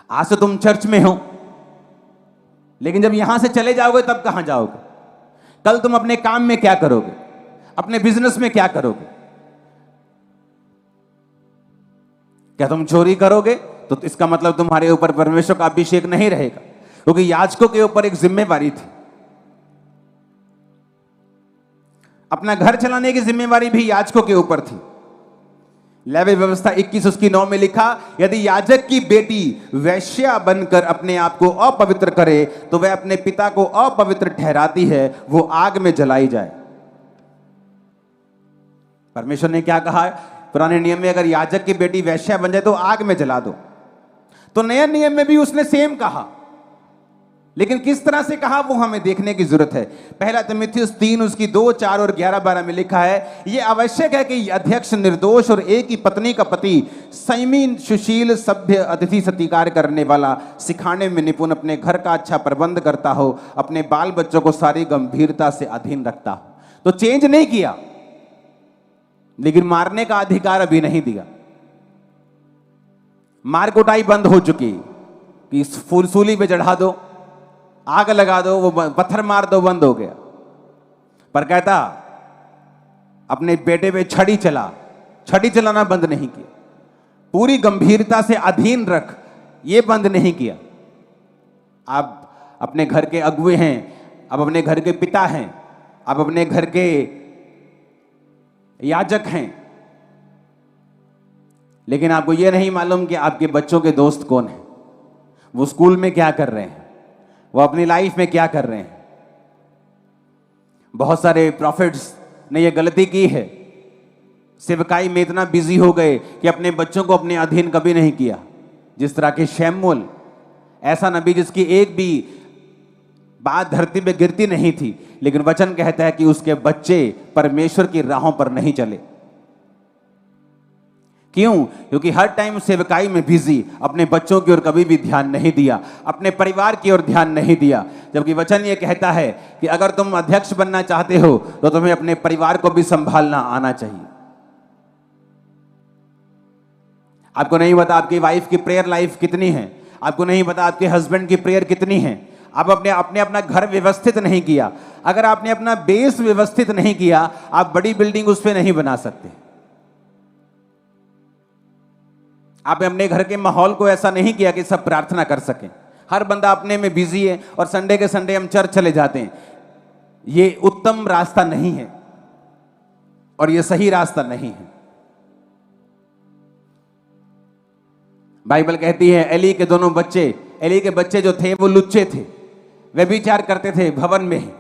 आज तो तुम चर्च में हो, लेकिन जब यहां से चले जाओगे तब कहां जाओगे? कल तुम अपने काम में क्या करोगे? अपने बिजनेस में क्या करोगे? क्या तुम चोरी करोगे? तो इसका मतलब तुम्हारे ऊपर परमेश्वर का अभिषेक नहीं रहेगा। क्योंकि याजकों के ऊपर एक जिम्मेवारी थी, अपना घर चलाने की जिम्मेवारी भी याजकों के ऊपर थी। लेवी व्यवस्था 21 उसकी 9 में लिखा, यदि याजक की बेटी वैश्या बनकर अपने आप को अपवित्र करे तो वह अपने पिता को अपवित्र ठहराती है, वो आग में जलाई जाए। परमेश्वर ने क्या कहा? पुराने नियम में अगर याजक की बेटी वैश्या बन जाए तो आग में जला दो। तो नए नियम में भी उसने सेम कहा लेकिन किस तरह से कहा वो हमें देखने की जरूरत है। पहला तिमुथियुस 3 उसकी 2, 4 और 11-12 में लिखा है, यह आवश्यक है कि अध्यक्ष निर्दोष और एक ही पत्नी का पति, संयमी, सुशील, सभ्य, अतिथि सत्कार करने वाला, सिखाने में निपुण, अपने घर का अच्छा प्रबंध करता हो, अपने बाल बच्चों को सारी गंभीरता से अधीन रखता हो। तो चेंज नहीं किया, लेकिन मारने का अधिकार अभी नहीं दिया। मार कुटाई बंद हो चुकी कि फूलसूली पे चढ़ा दो, आग लगा दो, वो पत्थर मार दो, बंद हो गया। पर कहता अपने बेटे पे छड़ी चलाना बंद नहीं किया, पूरी गंभीरता से अधीन रख, ये बंद नहीं किया। आप अपने घर के अगुए हैं, आप अपने घर के पिता हैं, आप अपने घर के याजक हैं, लेकिन आपको यह नहीं मालूम कि आपके बच्चों के दोस्त कौन हैं, वो स्कूल में क्या कर रहे हैं, वो अपनी लाइफ में क्या कर रहे हैं। बहुत सारे प्रॉफिट्स ने यह गलती की है, सेवकाई में इतना बिजी हो गए कि अपने बच्चों को अपने अधीन कभी नहीं किया। जिस तरह के शमूएल, ऐसा नबी जिसकी एक भी बात धरती पे गिरती नहीं थी, लेकिन वचन कहता है कि उसके बच्चे परमेश्वर की राहों पर नहीं चले। क्यों? क्योंकि हर टाइम सेवकाई में बिजी, अपने बच्चों की ओर कभी भी ध्यान नहीं दिया, अपने परिवार की ओर ध्यान नहीं दिया। जबकि वचन ये कहता है कि अगर तुम अध्यक्ष बनना चाहते हो तो तुम्हें अपने परिवार को भी संभालना आना चाहिए। आपको नहीं पता आपकी वाइफ की प्रेयर लाइफ कितनी है, आपको नहीं पता आपके हस्बैंड की प्रेयर कितनी है। आप अपना घर व्यवस्थित नहीं किया। अगर आपने अपना बेस व्यवस्थित नहीं किया, आप बड़ी बिल्डिंग उस पर नहीं बना सकते। आपने अपने घर के माहौल को ऐसा नहीं किया कि सब प्रार्थना कर सकें। हर बंदा अपने में बिजी है और संडे के संडे हम चर्च चले जाते हैं। ये उत्तम रास्ता नहीं है और ये सही रास्ता नहीं है। बाइबल कहती है एली के बच्चे जो थे वो लुच्चे थे, व्यभिचार करते थे भवन में।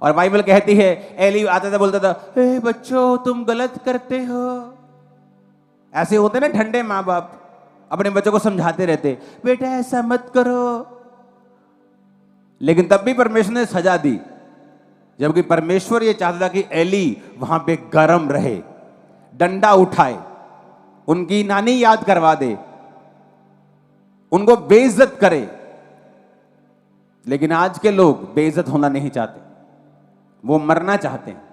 और बाइबल कहती है एली आता था, बोलता था, ए बच्चों तुम गलत करते हो। ऐसे होते ना ठंडे माँ बाप, अपने बच्चों को समझाते रहते, बेटा ऐसा मत करो। लेकिन तब भी परमेश्वर ने सजा दी, जबकि परमेश्वर ये चाहता था कि एली वहां पे गरम रहे, डंडा उठाए, उनकी नानी याद करवा दे, उनको बेइज्जत करे। लेकिन आज के लोग बेइज्जत होना नहीं चाहते, वो मरना चाहते हैं।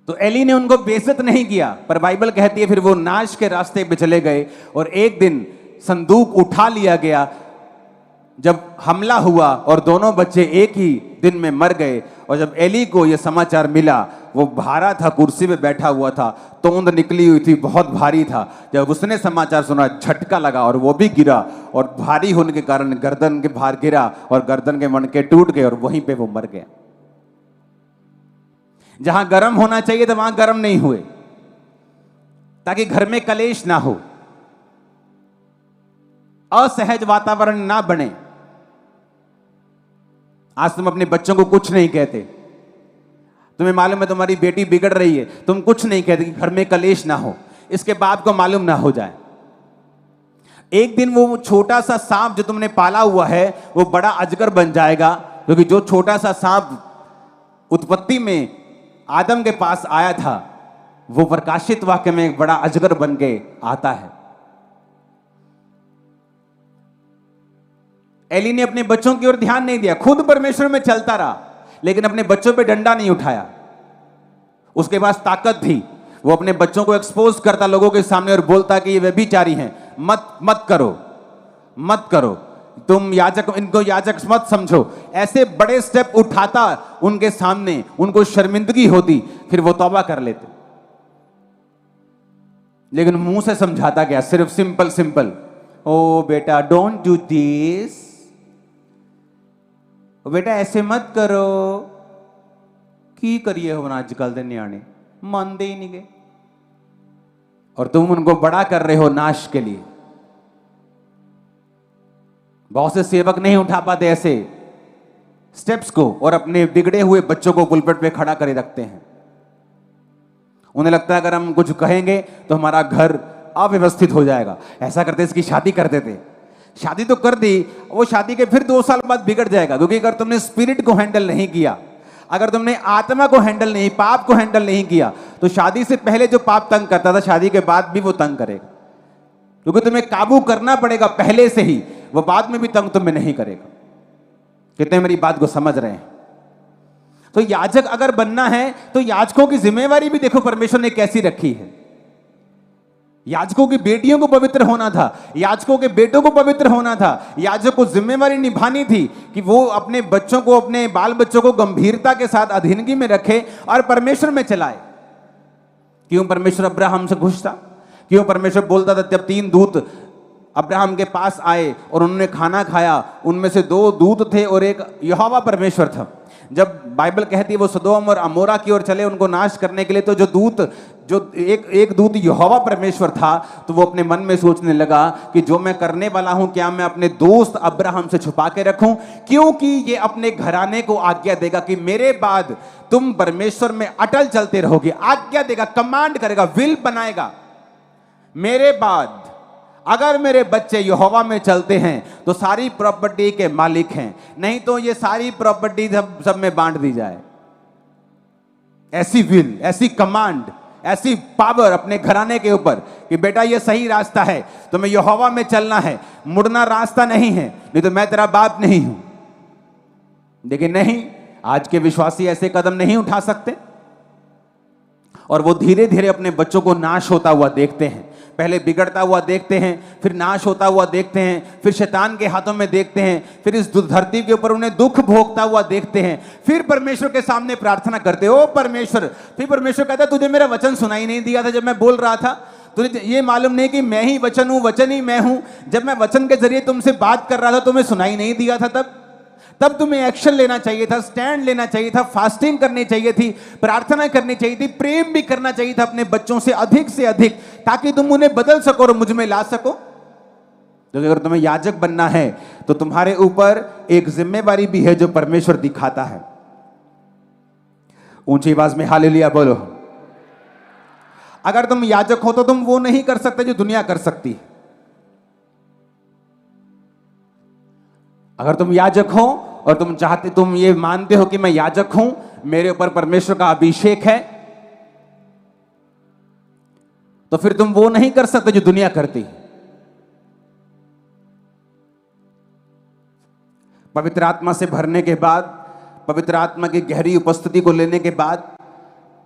तो एली ने उनको बेइज्जत नहीं किया, पर बाइबल कहती है फिर वो नाश के रास्ते पे चले गए। और एक दिन संदूक उठा लिया गया, जब हमला हुआ और दोनों बच्चे एक ही दिन में मर गए। और जब एली को यह समाचार मिला, वो भारा था, कुर्सी पे बैठा हुआ था, तोंद निकली हुई थी, बहुत भारी था। जब उसने समाचार सुना, झटका लगा और वो भी गिरा, और भारी होने के कारण गर्दन के भार गिरा और गर्दन के मणके टूट गए और वहीं पे वो मर गया। जहां गर्म होना चाहिए था वहां गर्म नहीं हुए, ताकि घर में कलेश ना हो, असहज वातावरण ना बने। आज तुम अपने बच्चों को कुछ नहीं कहते, तुम्हें मालूम है तुम्हारी बेटी बिगड़ रही है, तुम कुछ नहीं कहते कि घर में कलेश ना हो, इसके बाप को मालूम ना हो जाए। एक दिन वो छोटा सा सांप जो तुमने पाला हुआ है वो बड़ा अजगर बन जाएगा, क्योंकि जो छोटा सा सांप उत्पत्ति में आदम के पास आया था, वो प्रकाशित वाक्य में एक बड़ा अजगर बन के आता है। एली ने अपने बच्चों की ओर ध्यान नहीं दिया, खुद परमेश्वर में चलता रहा, लेकिन अपने बच्चों पे डंडा नहीं उठाया। उसके पास ताकत थी, वो अपने बच्चों को एक्सपोज करता लोगों के सामने और बोलता कि ये व्यभिचारी हैं, मत करो, तुम याजक, इनको याजक मत समझो। ऐसे बड़े स्टेप उठाता उनके सामने, उनको शर्मिंदगी होती, फिर वो तौबा कर लेते। लेकिन मुंह से समझाता क्या, सिर्फ सिंपल, ओ बेटा डोंट डू दिस, बेटा ऐसे मत करो। की करिए हो आजकल के न्याणे, मानते ही नहीं गए, और तुम उनको बड़ा कर रहे हो नाश के लिए। बहुत से सेवक नहीं उठा पाते ऐसे स्टेप्स को, और अपने बिगड़े हुए बच्चों को पुलपिट पे खड़ा करे रखते हैं। उन्हें लगता है अगर हम कुछ कहेंगे तो हमारा घर अव्यवस्थित हो जाएगा। ऐसा करते इसकी शादी कर देते। शादी तो कर दी, वो शादी के फिर 2 साल बाद बिगड़ जाएगा, क्योंकि अगर तुमने स्पिरिट को हैंडल नहीं किया, अगर तुमने आत्मा को हैंडल नहीं, पाप को हैंडल नहीं किया, तो शादी से पहले जो पाप तंग करता था, शादी के बाद भी वो तंग करेगा, क्योंकि तुम्हें काबू करना पड़ेगा पहले से ही, वो बाद में भी तंग तुम्हें नहीं करेगा। कितने मेरी बात को समझ रहे हैं? तो याजक अगर बनना है तो याजकों की जिम्मेवारी भी देखो परमेश्वर ने कैसी रखी है। याजकों की बेटियों को पवित्र होना था, याजकों के बेटों को पवित्र होना था। याजक को जिम्मेवारी निभानी थी कि वो अपने बच्चों को, अपने बाल बच्चों को गंभीरता के साथ अधीनगी में रखे और परमेश्वर में चलाए। क्यों परमेश्वर अब्राहम से खुश था? क्यों परमेश्वर बोलता था, जब 3 दूत अब्राहम के पास आए और उन्होंने खाना खाया, उनमें से 2 दूत थे और एक यहोवा परमेश्वर था। जब बाइबल कहती है वो सदोम और अमोरा की ओर चले उनको नाश करने के लिए, तो जो एक दूत यहोवा परमेश्वर था, तो वो अपने मन में सोचने लगा कि जो मैं करने वाला हूं, क्या मैं अपने दोस्त अब्राहम से छुपा के रखूं? क्योंकि ये अपने घराने को आज्ञा देगा कि मेरे बाद तुम परमेश्वर में अटल चलते रहोगे। आज्ञा देगा, कमांड करेगा, विल बनाएगा। मेरे बाद अगर मेरे बच्चे यहोवा में चलते हैं तो सारी प्रॉपर्टी के मालिक हैं, नहीं तो ये सारी प्रॉपर्टी सब में बांट दी जाए। ऐसी विल, ऐसी कमांड, ऐसी पावर अपने घराने के ऊपर कि बेटा ये सही रास्ता है, तुम्हें यहोवा में चलना है, मुड़ना रास्ता नहीं है, नहीं तो मैं तेरा बाप नहीं हूं। लेकिन नहीं, आज के विश्वासी ऐसे कदम नहीं उठा सकते और वो धीरे धीरे अपने बच्चों को नाश होता हुआ देखते हैं। पहले बिगड़ता हुआ देखते हैं, फिर नाश होता हुआ देखते हैं, फिर शैतान के हाथों में देखते हैं, फिर इस धरती के ऊपर उन्हें दुख भोगता हुआ देखते हैं, फिर परमेश्वर के सामने प्रार्थना करते हो, परमेश्वर। फिर परमेश्वर कहता है, तुझे मेरा वचन सुनाई नहीं दिया था जब मैं बोल रहा था? तुझे ये मालूम नहीं कि मैं ही वचन हूं, वचन ही मैं हूं? जब मैं वचन के जरिए तुमसे बात कर रहा था, तुम्हें सुनाई नहीं दिया था? तब तुम्हें एक्शन लेना चाहिए था, स्टैंड लेना चाहिए था, फास्टिंग करनी चाहिए थी, प्रार्थना करनी चाहिए थी, प्रेम भी करना चाहिए था अपने बच्चों से अधिक, ताकि तुम उन्हें बदल सको और मुझ में ला सको। क्योंकि अगर तुम्हें याजक बनना है तो तुम्हारे ऊपर एक जिम्मेवारी भी है जो परमेश्वर दिखाता है। ऊंची आवाज में हालेलुया बोलो। अगर तुम याजक हो तो तुम वो नहीं कर सकते जो दुनिया कर सकती। अगर तुम याजक हो और तुम ये मानते हो कि मैं याजक हूं, मेरे ऊपर परमेश्वर का अभिषेक है, तो फिर तुम वो नहीं कर सकते जो दुनिया करती। पवित्र आत्मा से भरने के बाद, पवित्र आत्मा की गहरी उपस्थिति को लेने के बाद,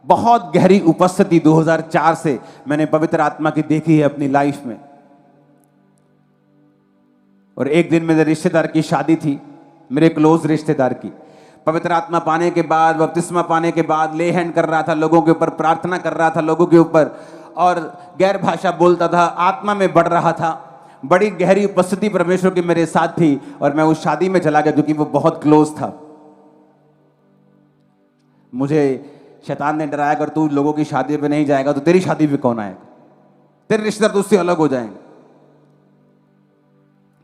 बहुत गहरी उपस्थिति 2004 से मैंने पवित्र आत्मा की देखी है अपनी लाइफ में। और एक दिन मेरे रिश्तेदार की शादी थी, मेरे क्लोज रिश्तेदार की। पवित्र आत्मा पाने के बाद, बपतिस्मा पाने के बाद ले हैंड कर रहा था लोगों के ऊपर, प्रार्थना कर रहा था लोगों के ऊपर, और गैर भाषा बोलता था, आत्मा में बढ़ रहा था। बड़ी गहरी उपस्थिति परमेश्वर की मेरे साथ थी और मैं उस शादी में चला गया क्योंकि वो बहुत क्लोज था। मुझे शैतान ने डराया, अगर तू लोगों की शादी पे नहीं जाएगा तो तेरी शादी पे कौन आएगा, तेरे रिश्तेदार तो उससे अलग हो जाएंगे।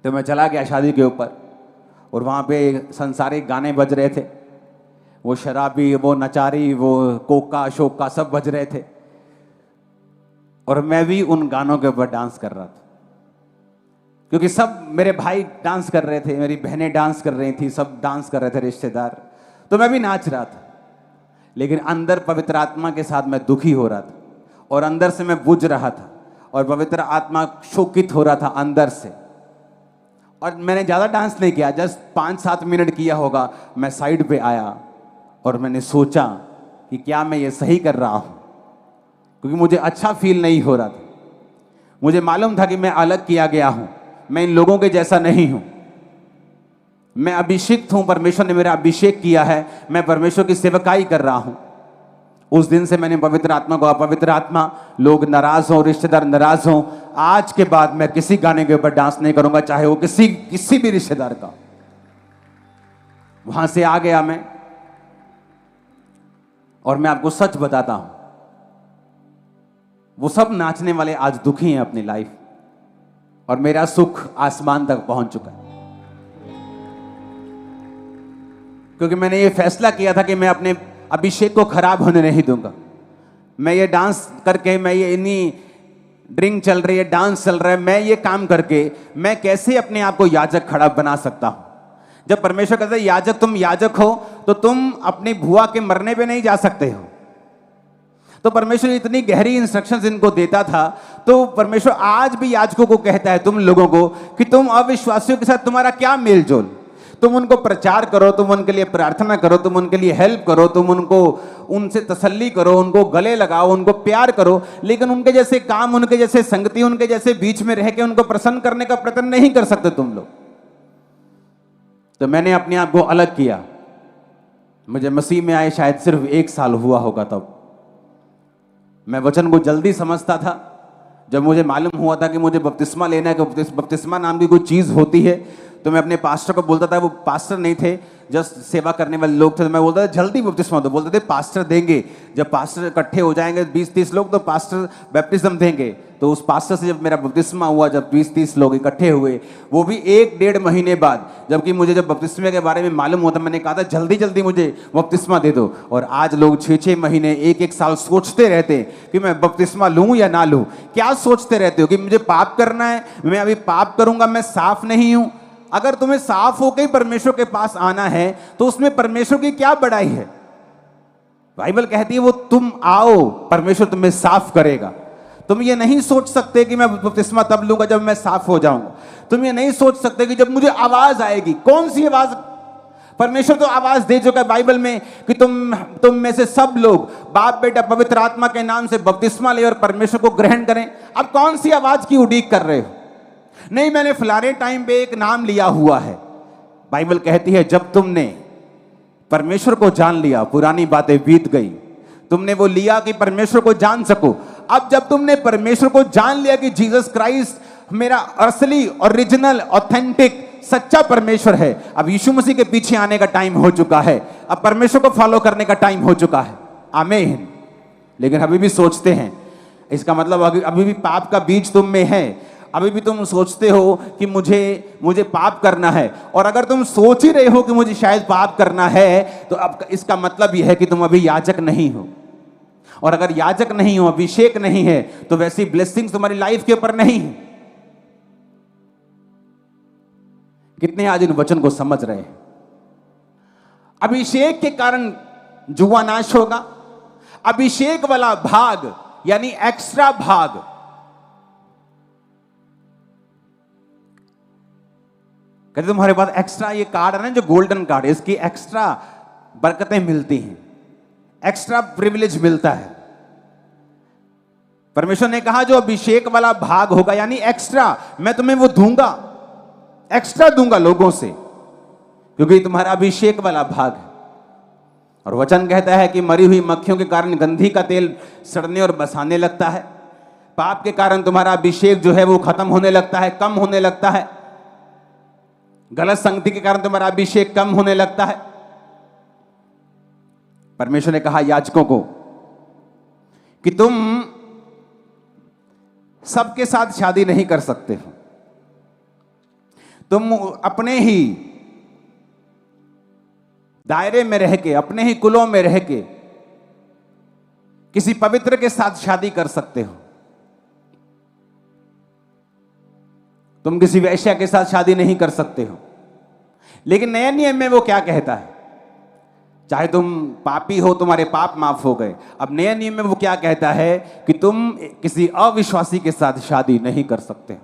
तो मैं चला गया शादी के ऊपर और वहाँ पे संसारिक गाने बज रहे थे, वो शराबी, वो नचारी, वो कोका शोका सब बज रहे थे, और मैं भी उन गानों के ऊपर डांस कर रहा था। क्योंकि सब मेरे भाई डांस कर रहे थे, मेरी बहनें डांस कर रही थी, सब डांस कर रहे थे रिश्तेदार, तो मैं भी नाच रहा था। लेकिन अंदर पवित्र आत्मा के साथ मैं दुखी हो रहा था और अंदर से मैं बुझ रहा था और पवित्र आत्मा शोकित हो रहा था अंदर से। और मैंने ज़्यादा डांस नहीं किया, जस्ट 5-7 मिनट किया होगा। मैं साइड पे आया और मैंने सोचा कि क्या मैं ये सही कर रहा हूँ, क्योंकि मुझे अच्छा फील नहीं हो रहा था। मुझे मालूम था कि मैं अलग किया गया हूँ, मैं इन लोगों के जैसा नहीं हूँ, मैं अभिषिक्त हूँ, परमेश्वर ने मेरा अभिषेक किया है, मैं परमेश्वर की सेवकाई कर रहा हूँ। उस दिन से मैंने पवित्र आत्मा को, पवित्र आत्मा, लोग नाराज हों, रिश्तेदार नाराज हों, आज के बाद मैं किसी गाने के ऊपर डांस नहीं करूंगा, चाहे वो किसी भी रिश्तेदार का। वहां से आ गया मैं, और मैं आपको सच बताता हूं, वो सब नाचने वाले आज दुखी हैं अपनी लाइफ, और मेरा सुख आसमान तक पहुंच चुका है। क्योंकि मैंने ये फैसला किया था कि मैं अपने अभिषेक को खराब होने नहीं दूंगा। मैं ये डांस करके, मैं ये इन्हीं ड्रिंक चल रही है, डांस चल रहा है, मैं ये काम करके मैं कैसे अपने आप को याजक खड़ा बना सकता हूं? जब परमेश्वर कहता है याजक, तुम याजक हो, तो तुम अपनी भुआ के मरने पे नहीं जा सकते हो। तो परमेश्वर इतनी गहरी इंस्ट्रक्शंस इनको देता था, तो परमेश्वर आज भी याजकों को कहता है तुम लोगों को कि तुम अविश्वासियों के साथ तुम्हारा क्या मेल जोल, तुम उनको प्रचार करो, तुम उनके लिए प्रार्थना करो, तुम उनके लिए हेल्प करो, तुम उनसे तसल्ली करो, उनको गले लगाओ, उनको प्यार करो, लेकिन उनके जैसे काम, उनके जैसे संगति, उनके जैसे बीच में रह के उनको प्रसन्न करने का प्रयत्न नहीं कर सकते तुम लोग। तो मैंने अपने आप को अलग किया। मुझे मसीह में आए शायद सिर्फ 1 साल हुआ होगा, तब मैं वचन को जल्दी समझता था। जब मुझे मालूम हुआ था कि मुझे बपतिस्मा लेना है, कि बपतिस्मा नाम की कोई चीज़ होती है, तो मैं अपने पास्टर को बोलता था, वो पास्टर नहीं थे, जस्ट सेवा करने वाले लोग थे, तो मैं बोलता था जल्दी बपतिस्मा दो। बोलते थे पास्टर देंगे, जब पास्टर इकट्ठे हो जाएंगे 20-30 लोग तो पास्टर बैप्टिज्म देंगे। तो उस पास्टर से जब मेरा बपतिस्मा हुआ, जब 20-30 लोग इकट्ठे हुए, वो भी 1-1.5 महीने बाद, जबकि मुझे जब बपतिस्मे के बारे में मालूम हुआ था, मैंने कहा था जल्दी जल्दी मुझे बपतिस्मा दे दो। और आज लोग 6-6 महीने, 1-1 साल सोचते रहते हैं कि मैं बपतिस्मा लूँ या ना लूँ। क्या सोचते रहते हो कि मुझे पाप करना है, मैं अभी पाप करूँगा, मैं साफ नहीं हूँ? अगर तुम्हें साफ होकर ही परमेश्वर के पास आना है तो उसमें परमेश्वर की क्या बड़ाई है? बाइबल कहती है वो तुम आओ, परमेश्वर तुम्हें साफ करेगा। तुम ये नहीं सोच सकते कि मैं बपतिस्मा तब लूंगा जब मैं साफ हो जाऊंगा। तुम ये नहीं सोच सकते कि जब मुझे आवाज आएगी। कौन सी आवाज? परमेश्वर तो आवाज दे चुका है बाइबल में कि तुम में से सब लोग बाप बेटा पवित्र आत्मा के नाम से बपतिस्मा ले और परमेश्वर को ग्रहण करें। अब कौन सी आवाज की उड़ीक कर रहे हो? नहीं, मैंने फलाने टाइम पे एक नाम लिया हुआ है। बाइबल कहती है जब तुमने परमेश्वर को जान लिया, पुरानी बातें बीत गई, तुमने वो लिया कि परमेश्वर को जान सको। अब जब तुमने परमेश्वर को जान लिया कि जीसस क्राइस्ट मेरा असली, ओरिजिनल, ऑथेंटिक, सच्चा परमेश्वर है, अब यीशु मसीह के पीछे आने का टाइम हो चुका है। अब परमेश्वर को फॉलो करने का टाइम हो चुका है। आमीन। लेकिन अभी भी सोचते हैं, इसका मतलब अभी भी पाप का बीज तुम में है। अभी भी तुम सोचते हो कि मुझे पाप करना है। और अगर तुम सोच ही रहे हो कि मुझे शायद पाप करना है, तो अब इसका मतलब यह है कि तुम अभी याजक नहीं हो। और अगर याजक नहीं हो, अभिषेक नहीं है, तो वैसी ब्लेसिंग्स तुम्हारी लाइफ के ऊपर नहीं है। कितने आज इन वचन को समझ रहे हैं? अभिषेक के कारण जुआ नाश होगा। अभिषेक वाला भाग यानी एक्स्ट्रा भाग, कहते तुम्हारे पास एक्स्ट्रा ये कार्ड है ना, जो गोल्डन कार्ड, इसकी एक्स्ट्रा बरकतें मिलती हैं, एक्स्ट्रा प्रिविलेज मिलता है। परमेश्वर ने कहा जो अभिषेक वाला भाग होगा यानी एक्स्ट्रा, मैं तुम्हें वो दूंगा, एक्स्ट्रा दूंगा लोगों से, क्योंकि तुम्हारा अभिषेक वाला भाग है। और वचन कहता है कि मरी हुई मक्खियों के कारण गंधी का तेल सड़ने और बसाने लगता है। पाप के कारण तुम्हारा अभिषेक जो है वो खत्म होने लगता है, कम होने लगता है। गलत संगति के कारण तुम्हारा अभिषेक कम होने लगता है। परमेश्वर ने कहा याजकों को कि तुम सबके साथ शादी नहीं कर सकते हो। तुम अपने ही दायरे में रह के, अपने ही कुलों में रह के किसी पवित्र के साथ शादी कर सकते हो। तुम किसी वैश्या के साथ शादी नहीं कर सकते हो। लेकिन नए नियम में वो क्या कहता है? चाहे तुम पापी हो, तुम्हारे पाप माफ हो गए। अब नए नियम में वो क्या कहता है कि तुम किसी अविश्वासी के साथ शादी नहीं कर सकते।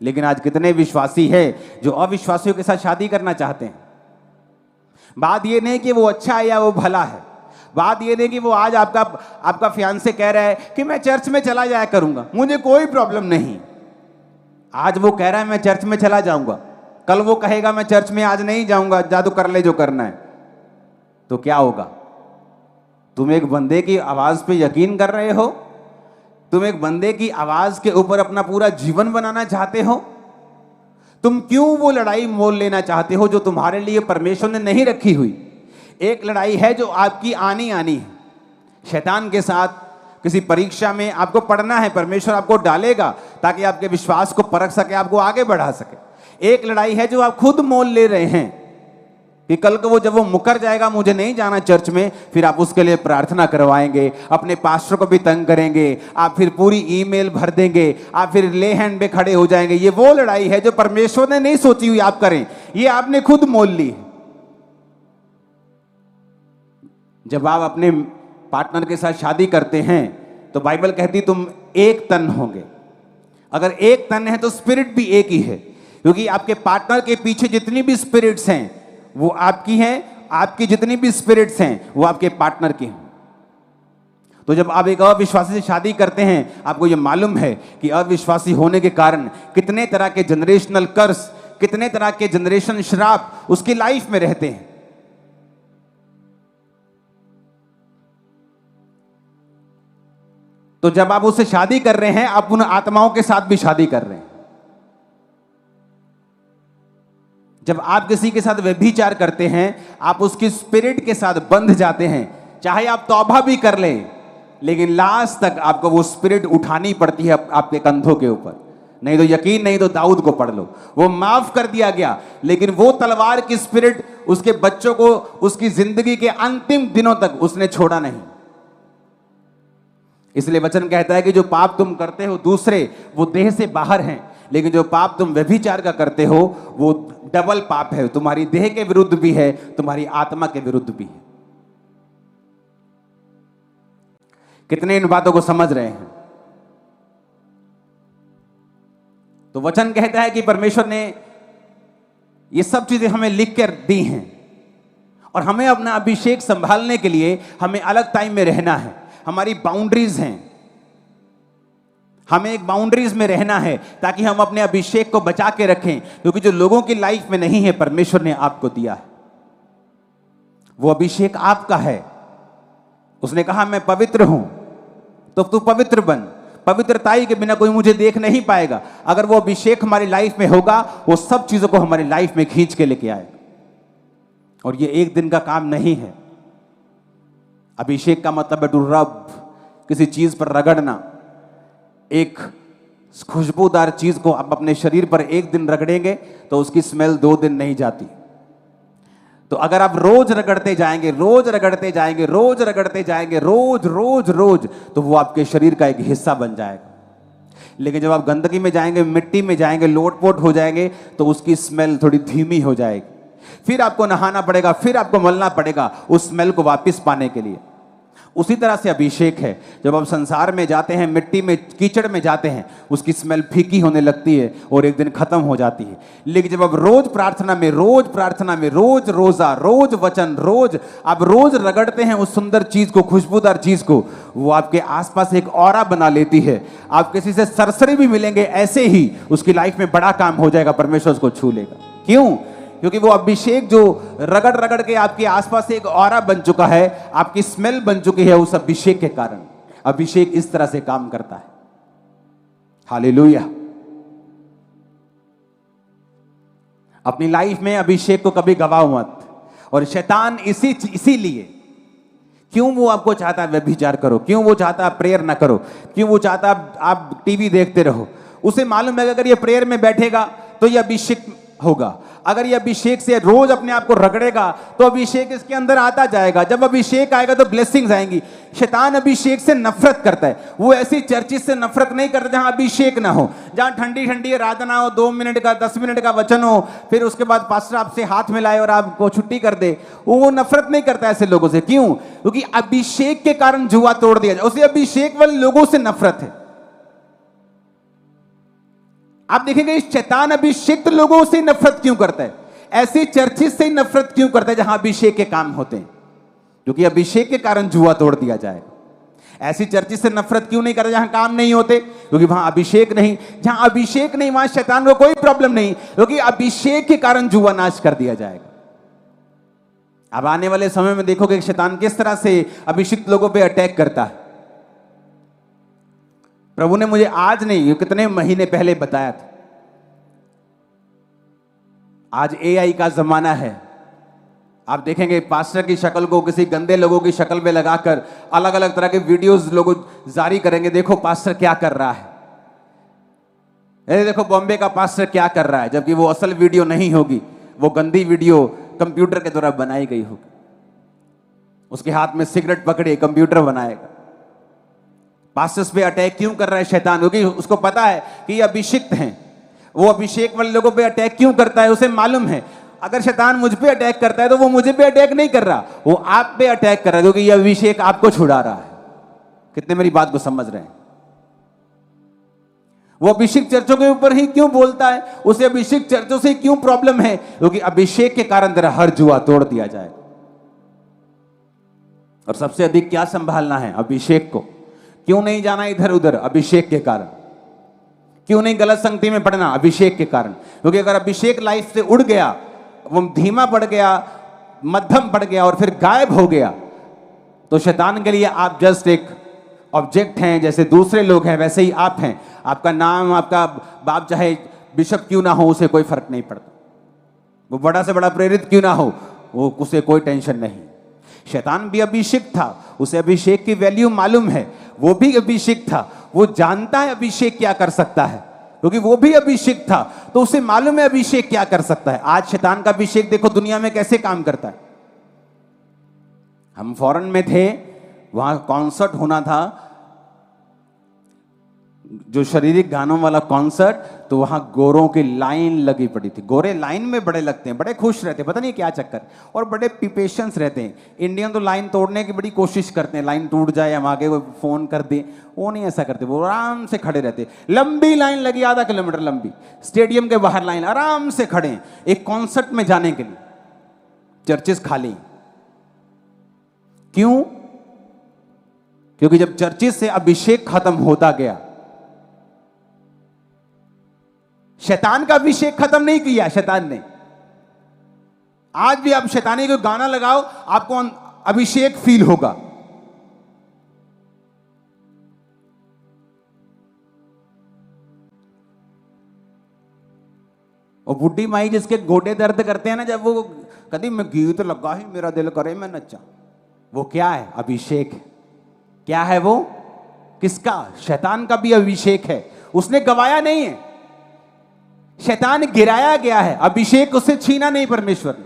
लेकिन आज कितने विश्वासी हैं जो अविश्वासियों के साथ शादी करना चाहते हैं। बात ये नहीं कि वो अच्छा है या वो भला है। बात ये नहीं कि वो आज आपका फियांसे कह रहा है कि मैं चर्च में चला जाया करूंगा, मुझे कोई प्रॉब्लम नहीं। आज वो कह रहा है मैं चर्च में चला जाऊंगा, कल वो कहेगा मैं चर्च में आज नहीं जाऊंगा, जादू कर ले जो करना है। तो क्या होगा? तुम एक बंदे की आवाज पे यकीन कर रहे हो? तुम एक बंदे की आवाज के ऊपर अपना पूरा जीवन बनाना चाहते हो? तुम क्यों वो लड़ाई मोल लेना चाहते हो जो तुम्हारे लिए परमेश्वर ने नहीं रखी हुई? एक लड़ाई है जो आपकी आनी है शैतान के साथ। किसी परीक्षा में आपको पढ़ना है, परमेश्वर आपको डालेगा ताकि आपके विश्वास को परख सके, आपको आगे बढ़ा सके। एक लड़ाई है जो आप खुद मोल ले रहे हैं, कि कल को जब वो मुकर जाएगा, मुझे नहीं जाना चर्च में, फिर आप उसके लिए प्रार्थना करवाएंगे, अपने पास्टर को भी तंग करेंगे, आप फिर पूरी ईमेल भर देंगे, आप फिर ले हैंड पे खड़े हो जाएंगे। ये वो लड़ाई है जो परमेश्वर ने नहीं सोची हुई आप करें, ये आपने खुद मोल ली। जब आप अपने पार्टनर के साथ शादी करते हैं तो बाइबल कहती तुम एक तन होंगे। अगर एक तन है तो स्पिरिट भी एक ही है, क्योंकि आपके पार्टनर के पीछे जितनी भी स्पिरिट्स हैं वो आपकी हैं, आपकी जितनी भी स्पिरिट्स हैं वो आपके पार्टनर की हैं। तो जब आप एक अविश्वासी से शादी करते हैं, आपको ये मालूम है कि अविश्वासी होने के कारण कितने तरह के जनरेशनल कर्स, कितने तरह के जनरेशन श्राप उसकी लाइफ में रहते हैं। तो जब आप उससे शादी कर रहे हैं, आप उन आत्माओं के साथ भी शादी कर रहे हैं। जब आप किसी के साथ व्यभिचार करते हैं, आप उसकी स्पिरिट के साथ बंध जाते हैं। चाहे आप तौबा भी कर लें, लेकिन लास्ट तक आपको वो स्पिरिट उठानी पड़ती है आपके कंधों के ऊपर। नहीं तो यकीन नहीं तो दाऊद को पढ़ लो, वो माफ कर दिया गया, लेकिन वो तलवार की स्पिरिट उसके बच्चों को उसकी जिंदगी के अंतिम दिनों तक उसने छोड़ा नहीं। इसलिए वचन कहता है कि जो पाप तुम करते हो दूसरे, वो देह से बाहर हैं, लेकिन जो पाप तुम व्यभिचार का करते हो वो डबल पाप है, तुम्हारी देह के विरुद्ध भी है, तुम्हारी आत्मा के विरुद्ध भी है। कितने इन बातों को समझ रहे हैं? तो वचन कहता है कि परमेश्वर ने ये सब चीजें हमें लिख कर दी हैं, और हमें अपना अभिषेक संभालने के लिए हमें अलग टाइम में रहना है। हमारी बाउंड्रीज हैं, हमें एक बाउंड्रीज में रहना है ताकि हम अपने अभिषेक को बचा के रखें, क्योंकि जो लोगों की लाइफ में नहीं है, परमेश्वर ने आपको दिया है। वो अभिषेक आपका है। उसने कहा मैं पवित्र हूं, तो तू पवित्र बन। पवित्रताई के बिना कोई मुझे देख नहीं पाएगा। अगर वो अभिषेक हमारी लाइफ में होगा, वो सब चीजों को हमारी लाइफ में खींच के लेके आएगा। और ये एक दिन का काम नहीं है। अभिषेक का मतलब है टू रब, किसी चीज पर रगड़ना। एक खुशबूदार चीज को आप अपने शरीर पर एक दिन रगड़ेंगे तो उसकी स्मेल 2 दिन नहीं जाती। तो अगर आप रोज रगड़ते जाएंगे, रोज रगड़ते जाएंगे, रोज रगड़ते जाएंगे, रोज रोज रोज, तो वो आपके शरीर का एक हिस्सा बन जाएगा। लेकिन जब आप गंदगी में जाएंगे, मिट्टी में जाएंगे, लोटपोट हो जाएंगे, तो उसकी स्मेल थोड़ी धीमी हो जाएगी। फिर आपको नहाना पड़ेगा, फिर आपको मलना पड़ेगा उस स्मेल को वापस पाने के लिए। उसी तरह से अभिषेक है। जब आप संसार में जाते हैं, मिट्टी में, कीचड़ में जाते हैं, उसकी स्मेल फीकी होने लगती है और एक दिन खत्म हो जाती है। लेकिन जब आप रोज प्रार्थना में, रोज प्रार्थना में, रोज रोजा, रोज वचन, रोज आप रोज रगड़ते हैं उस सुंदर चीज को, खुशबूदार चीज को, वो आपके आसपास एक ऑरा बना लेती है। आप किसी से सरसरी भी मिलेंगे, ऐसे ही उसकी लाइफ में बड़ा काम हो जाएगा, परमेश्वर उसको छू लेगा। क्यों? क्योंकि वो अभिषेक जो रगड़ रगड़ के आपके आसपास एक ऑरा बन चुका है, आपकी स्मेल बन चुकी है उस अभिषेक के कारण। अभिषेक इस तरह से काम करता है। हालेलुया। अपनी लाइफ में अभिषेक को कभी गवाओ मत। और शैतान इसीलिए, क्यों वो आपको चाहता है व्यभिचार करो, क्यों वो चाहता है प्रेयर ना करो, क्यों वो चाहता है आप टीवी देखते रहो? उसे मालूम है कि अगर ये प्रेयर में बैठेगा तो ये अभिषेक होगा। अगर ये अभिषेक से रोज अपने आप को रगड़ेगा तो अभिषेक इसके अंदर आता जाएगा। जब अभिषेक आएगा तो ब्लेसिंग्स आएंगी। शैतान अभिषेक से नफरत करता है। वो ऐसी चर्चिस से नफरत नहीं करता जहां अभिषेक ना हो, जहां ठंडी ठंडी आराधना हो, 2 मिनट का 10 मिनट का वचन हो, फिर उसके बाद पास्टर आपसे हाथ मिलाए और आपको छुट्टी कर दे। वो नफरत नहीं करता ऐसे लोगों से। क्यों? क्योंकि अभिषेक के कारण जुआ तोड़ दिया जाए। उसे अभिषेक वाले लोगों से नफरत है। आप देखेंगे शैतान अभिषेक लोगों से नफरत क्यों करता है, ऐसी चर्चिस से नफरत क्यों करता है जहां अभिषेक के काम होते हैं? क्योंकि अभिषेक के कारण जुआ तोड़ दिया जाएगा। ऐसी चर्चिस से नफरत क्यों नहीं करता जहां काम नहीं होते? क्योंकि वहां अभिषेक नहीं। जहां अभिषेक नहीं वहां शैतान को कोई प्रॉब्लम नहीं, क्योंकि अभिषेक के कारण जुआ नाश कर दिया जाएगा। अब आने वाले समय में देखोगे शैतान किस तरह से अभिषिक्त लोगों पर अटैक करता है। प्रभु ने मुझे आज नहीं, कितने महीने पहले बताया था। आज एआई का जमाना है। आप देखेंगे पास्टर की शक्ल को किसी गंदे लोगों की शक्ल में लगाकर अलग अलग तरह के वीडियोस लोग जारी करेंगे। देखो पास्टर क्या कर रहा है, देखो बॉम्बे का पास्टर क्या कर रहा है, जबकि वो असल वीडियो नहीं होगी, वो गंदी वीडियो कंप्यूटर के द्वारा बनाई गई होगी। उसके हाथ में सिगरेट पकड़े, कंप्यूटर बनाएगा। पास्टर्स पे अटैक क्यों कर रहा है शैतान? क्योंकि उसको पता है कि ये अभिषिक्त हैं। वो अभिषेक वाले लोगों पे अटैक क्यों करता है? उसे मालूम है अगर शैतान मुझ पे अटैक करता है तो वो मुझे पे अटैक नहीं कर रहा, वो आप पे अटैक कर रहा है, क्योंकि ये अभिषेक आपको छुड़ा रहा है। कितने मेरी बात को समझ रहे हैं? वो अभिषेक चर्चों के ऊपर ही क्यों बोलता है? उसे अभिषेक चर्चों से क्यों प्रॉब्लम है? क्योंकि अभिषेक के कारण तेरा हर जुआ तोड़ दिया जाएगा। और सबसे अधिक क्या संभालना है? अभिषेक को। क्यों नहीं जाना इधर उधर? अभिषेक के कारण। क्यों नहीं गलत संगति में पड़ना? अभिषेक के कारण। क्योंकि अगर अभिषेक लाइफ से उड़ गया, वो धीमा पड़ गया, मध्यम पड़ गया और फिर गायब हो गया, तो शैतान के लिए आप जस्ट एक ऑब्जेक्ट हैं। जैसे दूसरे लोग हैं वैसे ही आप हैं। आपका नाम, आपका बाप चाहे बिशप क्यों ना हो, उसे कोई फर्क नहीं पड़ता। वो बड़ा से बड़ा प्रेरित क्यों ना हो, वो उसे कोई टेंशन नहीं। शैतान भी अभिषेक था, उसे अभिषेक की वैल्यू मालूम है। वो भी अभिषेक था, वो जानता है अभिषेक क्या कर सकता है, क्योंकि वो भी अभिषेक था, तो उसे मालूम है अभिषेक क्या कर सकता है। आज शैतान का अभिषेक देखो दुनिया में कैसे काम करता है। हम फॉरेन में थे, वहां कॉन्सर्ट होना था, जो शारीरिक गानों वाला कॉन्सर्ट, तो वहां गोरों की लाइन लगी पड़ी थी। गोरे लाइन में बड़े लगते हैं, बड़े खुश रहते हैं, पता नहीं क्या चक्कर, और बड़े पेशेंस रहते हैं। इंडियन तो लाइन तोड़ने की बड़ी कोशिश करते हैं, लाइन टूट जाए हम आगे फोन कर दें, वो नहीं ऐसा करते, वो आराम से खड़े रहते। लंबी लाइन लगी, आधा किलोमीटर लंबी, स्टेडियम के बाहर लाइन, आराम से खड़े हैं एक कॉन्सर्ट में जाने के लिए। चर्चेस खाली। क्यों? क्योंकि जब चर्चेस से अभिषेक खत्म होता गया, शैतान का अभिषेक खत्म नहीं किया शैतान ने। आज भी आप शैतानी को गाना लगाओ, आपको अभिषेक फील होगा। और बुढ़ी माई जिसके गोडे दर्द करते हैं ना, जब वो कभी मैं गीत लगा ही मेरा दिल करे मैं नचा, वो क्या है? अभिषेक है। क्या है वो? किसका? शैतान का भी अभिषेक है। उसने गवाया नहीं है, शैतान गिराया गया है, अभिषेक उससे छीना नहीं परमेश्वर ने।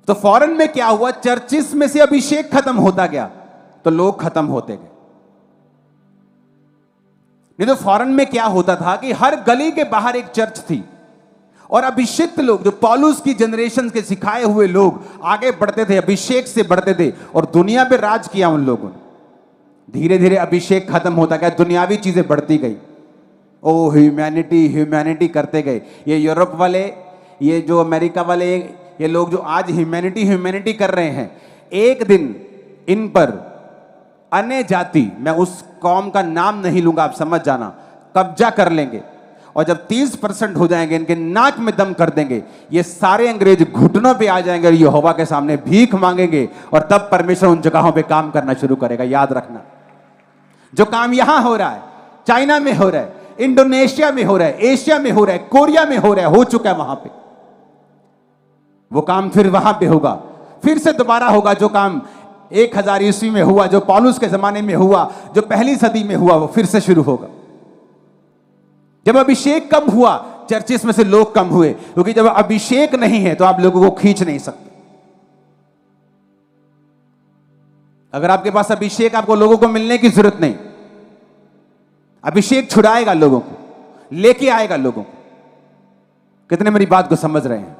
तो फॉरेन में क्या हुआ? चर्चिस में से अभिषेक खत्म होता गया तो लोग खत्म होते गए। नहीं तो फॉरेन में क्या होता था कि हर गली के बाहर एक चर्च थी, और अभिषिक्त लोग, जो पौलुस की जनरेशन के सिखाए हुए लोग आगे बढ़ते थे, अभिषेक से बढ़ते थे, और दुनिया पे राज किया उन लोगों ने। धीरे धीरे अभिषेक खत्म होता गया, दुनियावी चीजें बढ़ती गई। ओ ह्यूमैनिटी ह्यूमैनिटी करते गए। ये यूरोप वाले, ये जो अमेरिका वाले, ये लोग जो आज ह्यूमैनिटी ह्यूमैनिटी कर रहे हैं, एक दिन इन पर अन्य जाति, मैं उस कौम का नाम नहीं लूंगा, आप समझ जाना, कब्जा कर लेंगे। और जब 30% हो जाएंगे, इनके नाक में दम कर देंगे, ये सारे अंग्रेज घुटनों पे आ जाएंगे और यहोवा के सामने भीख मांगेंगे, और तब परमेश्वर उन जगहों पे काम करना शुरू करेगा। याद रखना, जो काम यहां हो रहा है, चाइना में हो रहा है, इंडोनेशिया में हो रहा है, एशिया में हो रहा है, कोरिया में हो रहा है, हो चुका है वहां पे, वो काम फिर वहां पे होगा, फिर से दोबारा होगा। जो काम 1000 ईस्वी में हुआ, जो पौलुस के जमाने में हुआ, जो पहली सदी में हुआ, वो फिर से शुरू होगा। जब अभिषेक कम हुआ, चर्चिस में से लोग कम हुए, क्योंकि जब अभिषेक नहीं है तो आप लोगों को खींच नहीं सकते। अगर आपके पास अभिषेक, आपको लोगों को मिलने की जरूरत नहीं। अभिषेक छुड़ाएगा लोगों को, लेके आएगा लोगों को। कितने मेरी बात को समझ रहे हैं?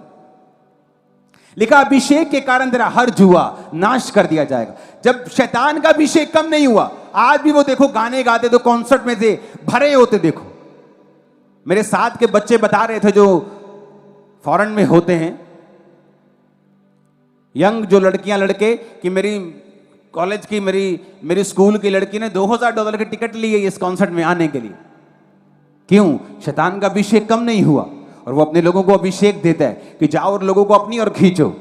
लिखा, अभिषेक के कारण तेरा हर जुआ नाश कर दिया जाएगा। जब शैतान का अभिषेक कम नहीं हुआ, आज भी वो देखो गाने गाते तो कॉन्सर्ट में से भरे होते। देखो मेरे साथ के बच्चे बता रहे थे, जो फॉरेन में होते हैं, यंग जो लड़कियां लड़के, कि मेरी कॉलेज की, मेरी स्कूल की लड़की ने $2000 की टिकट ली है इस कॉन्सर्ट में आने के लिए। क्यों? शैतान का अभिषेक कम नहीं हुआ, और वो अपने लोगों को अभिषेक देता है कि जाओ और लोगों को अपनी ओर खींचो।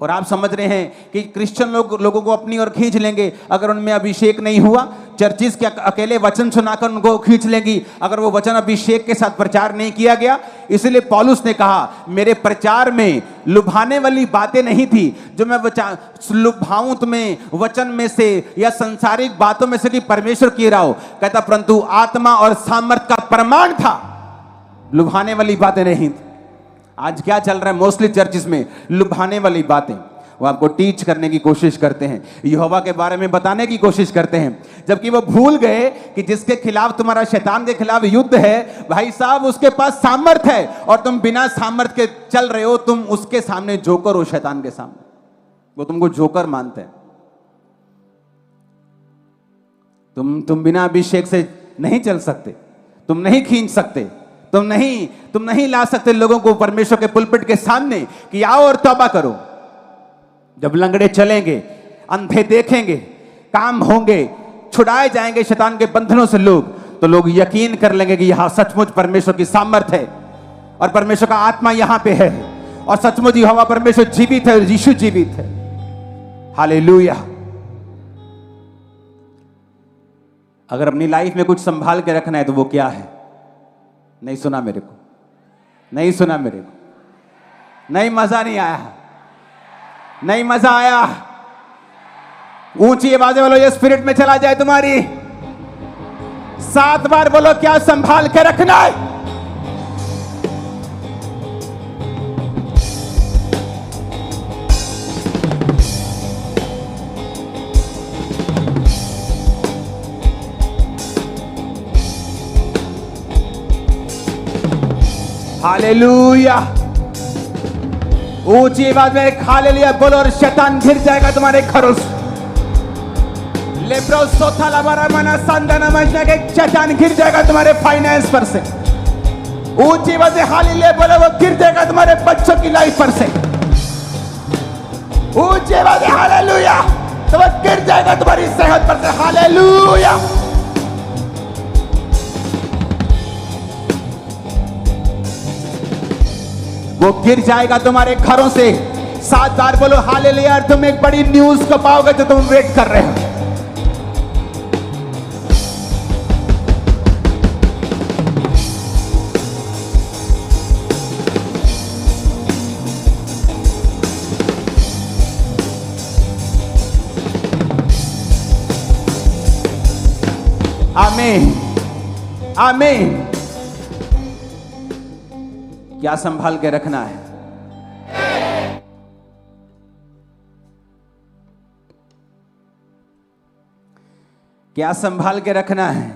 और आप समझ रहे हैं कि क्रिश्चियन लोगों को अपनी ओर खींच लेंगे अगर उनमें अभिषेक नहीं हुआ। चर्चिस के अकेले वचन सुनाकर उनको खींच लेंगी अगर वो वचन अभिषेक के साथ प्रचार नहीं किया गया। इसलिए पौलुस ने कहा, मेरे प्रचार में लुभाने वाली बातें नहीं थी जो मैं लुभाऊं तुम्हें वचन में से या संसारिक बातों में से कि परमेश्वर की रहा हो। कहता, परंतु आत्मा और सामर्थ का प्रमाण था। लुभाने वाली बातें नहीं थी। आज क्या चल रहा है मोस्टली चर्चिस में? लुभाने वाली बातें। वो आपको टीच करने की कोशिश करते हैं, यहोवा के बारे में बताने की कोशिश करते हैं, जबकि वो भूल गए कि जिसके खिलाफ तुम्हारा, शैतान के खिलाफ युद्ध है, भाई साहब उसके पास सामर्थ है और तुम बिना सामर्थ के चल रहे हो। तुम उसके सामने जोकर हो, शैतान के सामने। वो तुमको जोकर मानते हैं। तुम बिना अभिषेक से नहीं चल सकते, तुम नहीं खींच सकते, तुम नहीं ला सकते लोगों को परमेश्वर के पुलपिट के सामने कि आओ और तौबा करो। जब लंगड़े चलेंगे, अंधे देखेंगे, काम होंगे, छुड़ाए जाएंगे शैतान के बंधनों से लोग, तो लोग यकीन कर लेंगे कि यहां सचमुच परमेश्वर की सामर्थ है और परमेश्वर का आत्मा यहां पे है और सचमुच यहोवा परमेश्वर जीवित है और यीशु जीवित है। हालेलुया। अगर अपनी लाइफ में कुछ संभाल के रखना है तो वो क्या है? नहीं सुना मेरे को, नहीं सुना मेरे को, नहीं, मजा नहीं आया, नहीं मजा आया। ऊंची आवाजें बोलो, ये स्पिरिट में चला जाए तुम्हारी। 7 बार बोलो, क्या संभाल के रखना है? हालेलुया। ऊंची आवाज में हालेलुया बोलो और शैतान गिर जाएगा तुम्हारे घरों से। लेब्रो सोथा लबारा मना संदना मजना के शैतान गिर जाएगा तुम्हारे फाइनेंस पर से। ऊंची आवाज में हालेलुया बोलो, वो गिर जाएगा तुम्हारे बच्चों की लाइफ पर से। ऊंची आवाज में हालेलुया, तो वो गिर जाएगा तुम्हारी सेहत पर से। हालेलुया। वो गिर जाएगा तुम्हारे घरों से। 7 बार बोलो हालेलुया। तुम एक बड़ी न्यूज को पाओगे जो तुम वेट कर रहे हो। आमीन, आमीन। क्या संभाल के रखना है? क्या संभाल के रखना है?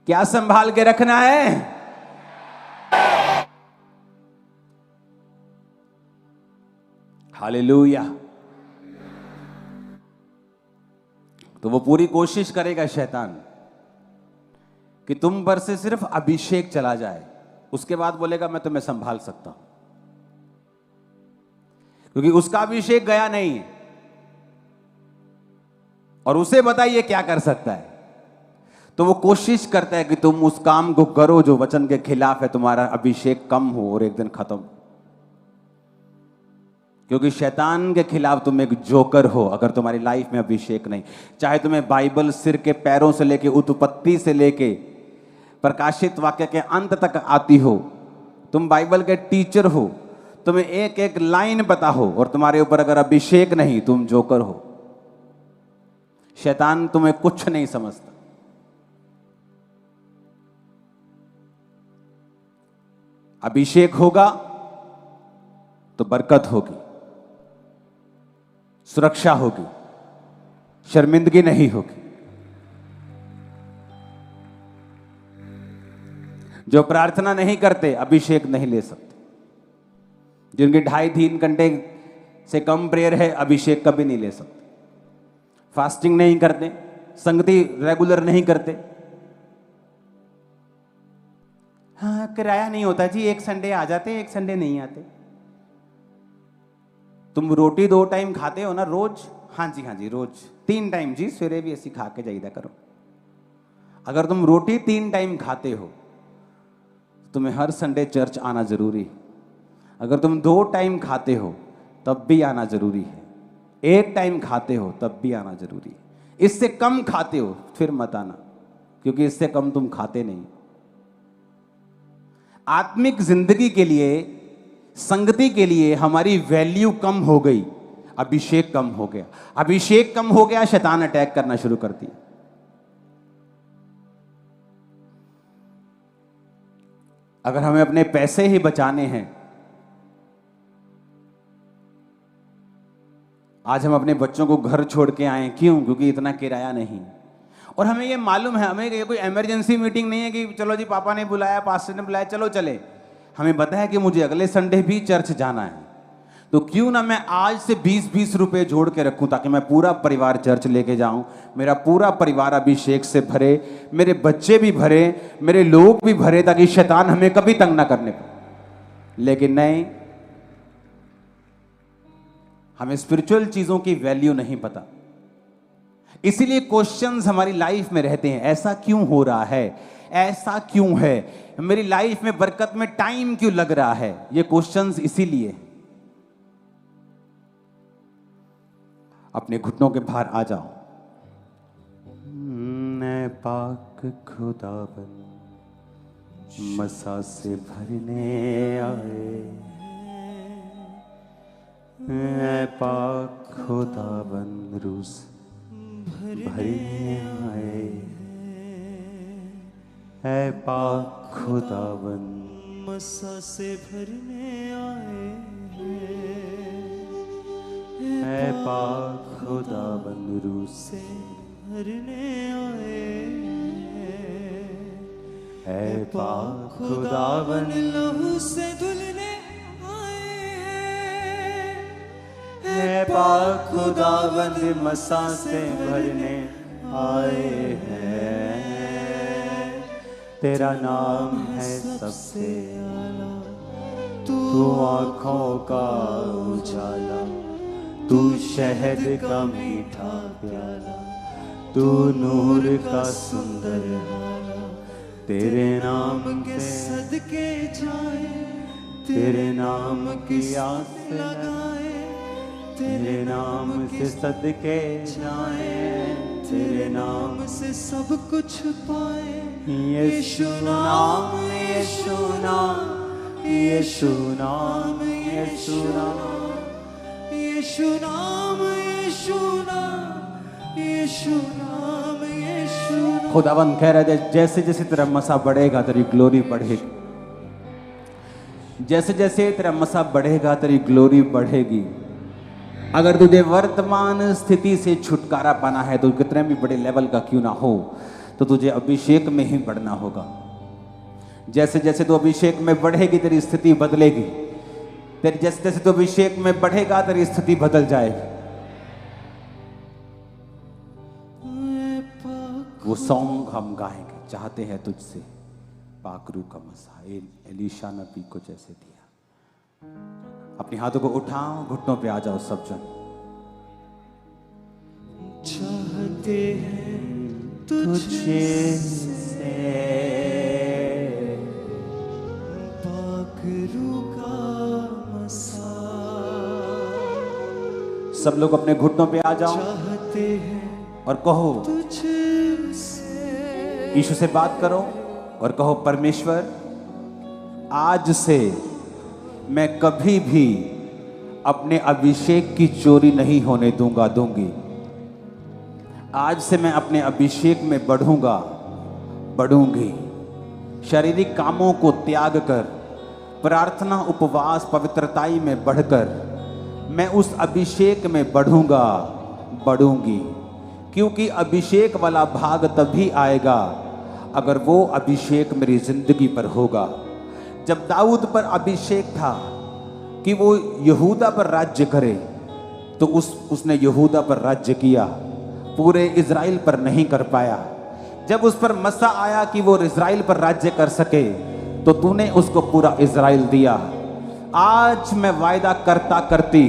क्या संभाल के रखना है? हालेलुया। तो वो पूरी कोशिश करेगा शैतान कि तुम पर से सिर्फ अभिषेक चला जाए, उसके बाद बोलेगा मैं तुम्हें संभाल सकता हूं, क्योंकि उसका अभिषेक गया नहीं है और उसे बताइए क्या कर सकता है। तो वो कोशिश करता है कि तुम उस काम को करो जो वचन के खिलाफ है, तुम्हारा अभिषेक कम हो और एक दिन खत्म, क्योंकि शैतान के खिलाफ तुम एक जोकर हो। अगर तुम्हारी लाइफ में अभिषेक नहीं, चाहे तुम्हें बाइबल सिर के पैरों से लेके उत्पत्ति से लेके प्रकाशित वाक्य के अंत तक आती हो, तुम बाइबल के टीचर हो, तुम्हें एक एक लाइन पता हो और तुम्हारे ऊपर अगर अभिषेक नहीं, तुम जोकर हो। शैतान तुम्हें कुछ नहीं समझता। अभिषेक होगा तो बरकत होगी, सुरक्षा होगी, शर्मिंदगी नहीं होगी। जो प्रार्थना नहीं करते अभिषेक नहीं ले सकते। जिनकी 2.5-3 घंटे से कम प्रेयर है, अभिषेक कभी नहीं ले सकते। फास्टिंग नहीं करते, संगति रेगुलर नहीं करते। हाँ, किराया नहीं होता जी, एक संडे आ जाते, एक संडे नहीं आते। तुम रोटी 2 टाइम खाते हो ना रोज? हाँ जी रोज 3 टाइम जी, सवेरे भी ऐसी खा के जाइदा करो। अगर तुम रोटी 3 टाइम खाते हो, तुम्हें हर संडे चर्च आना जरूरी है। अगर तुम 2 टाइम खाते हो तब भी आना जरूरी है। 1 टाइम खाते हो तब भी आना जरूरी है। इससे कम खाते हो फिर मत आना, क्योंकि इससे कम तुम खाते नहीं। आत्मिक जिंदगी के लिए, संगति के लिए हमारी वैल्यू कम हो गई। अभिषेक कम हो गया। अभिषेक कम हो गया, शैतान अटैक करना शुरू कर दिया। अगर हमें अपने पैसे ही बचाने हैं, आज हम अपने बच्चों को घर छोड़ के आए, क्यों? क्योंकि इतना किराया नहीं। और हमें ये मालूम है, हमें ये कोई इमरजेंसी मीटिंग नहीं है कि चलो जी पापा ने बुलाया, पास्टर ने बुलाया, चलो चले। हमें पता है कि मुझे अगले संडे भी चर्च जाना है, तो क्यों ना मैं आज से 20-20 रुपए जोड़ के रखूं, ताकि मैं पूरा परिवार चर्च लेके जाऊं, मेरा पूरा परिवार अभिषेक से भरे, मेरे बच्चे भी भरे, मेरे लोग भी भरे, ताकि शैतान हमें कभी तंग ना करने पाए। लेकिन नहीं, हमें स्पिरिचुअल चीजों की वैल्यू नहीं पता, इसीलिए क्वेश्चंस हमारी लाइफ में रहते हैं। ऐसा क्यों हो रहा है, ऐसा क्यों है, मेरी लाइफ में बरकत में टाइम क्यों लग रहा है, ये क्वेश्चंस इसीलिए। अपने घुटनों के बाहर आ जाओ। मैं पाक खुदाबंद मसा से भरने आए, मैं पाक खुदाबंद रूस भरने आए, है पाक खुदाबंद मसा से भरने आए, है पाक खुदाबंद रूस से भरने आए, है पाक खुदाबंद लहू से धुलने आए, है पाक खुदाबंद मसा से भरने आए हैं। तेरा नाम है सबसे आला, तू आँखों का उजाला, तू शहद का मीठा प्याला, तू नूर का सुंदर हाला। तेरे नाम के सदके जाए, तेरे नाम की आस लगाए, तेरे नाम से सदके जाए, तेरे नाम से सब कुछ पाए। यीशु नाम, यीशु नाम, यीशु नाम, यीशु नाम, यीशु नाम, यीशु नाम, यीशु नाम, यीशु नाम। खुदावंद कह रहे थे, जैसे जैसे तेरा मसा बढ़ेगा तेरी ग्लोरी बढ़ेगी, जैसे जैसे तेरा मसा बढ़ेगा तेरी ग्लोरी बढ़ेगी। अगर तुझे वर्तमान स्थिति से छुटकारा पाना है, तो कितने भी बड़े लेवल का क्यों ना हो, तो तुझे अभिषेक में ही बढ़ना होगा। जैसे जैसे तू अभिषेक में बढ़ेगी तेरी स्थिति बदलेगी, तेरी जैसे जैसे तू अभिषेक में बढ़ेगा तेरी स्थिति बदल जाएगी। वो सॉन्ग हम गाएंगे, चाहते हैं तुझसे पाकरू का मसा, एलीशा नबी को जैसे दिया। अपने हाथों को उठाओ, घुटनों पे आ जाओ सब जन। चाहते हैं तुझसे पाकरू का मसा। सब लोग अपने घुटनों पे आ जाओ चाहते हैं और कहो, तुझसे यीशु से बात करो और कहो, परमेश्वर आज से मैं कभी भी अपने अभिषेक की चोरी नहीं होने दूंगी। आज से मैं अपने अभिषेक में बढ़ूंगी। शारीरिक कामों को त्याग कर, प्रार्थना, उपवास, पवित्रताई में बढ़कर मैं उस अभिषेक में बढ़ूंगी। क्योंकि अभिषेक वाला भाग तभी आएगा अगर वो अभिषेक मेरी जिंदगी पर होगा। जब दाऊद पर अभिषेक था कि वो यहूदा पर राज्य करे, तो उसने यहूदा पर राज्य किया, पूरे इज़राइल पर नहीं कर पाया। जब उस पर मसा आया कि वो इज़राइल पर राज्य कर सके, तो तूने उसको पूरा इज़राइल दिया। आज मैं वायदा करती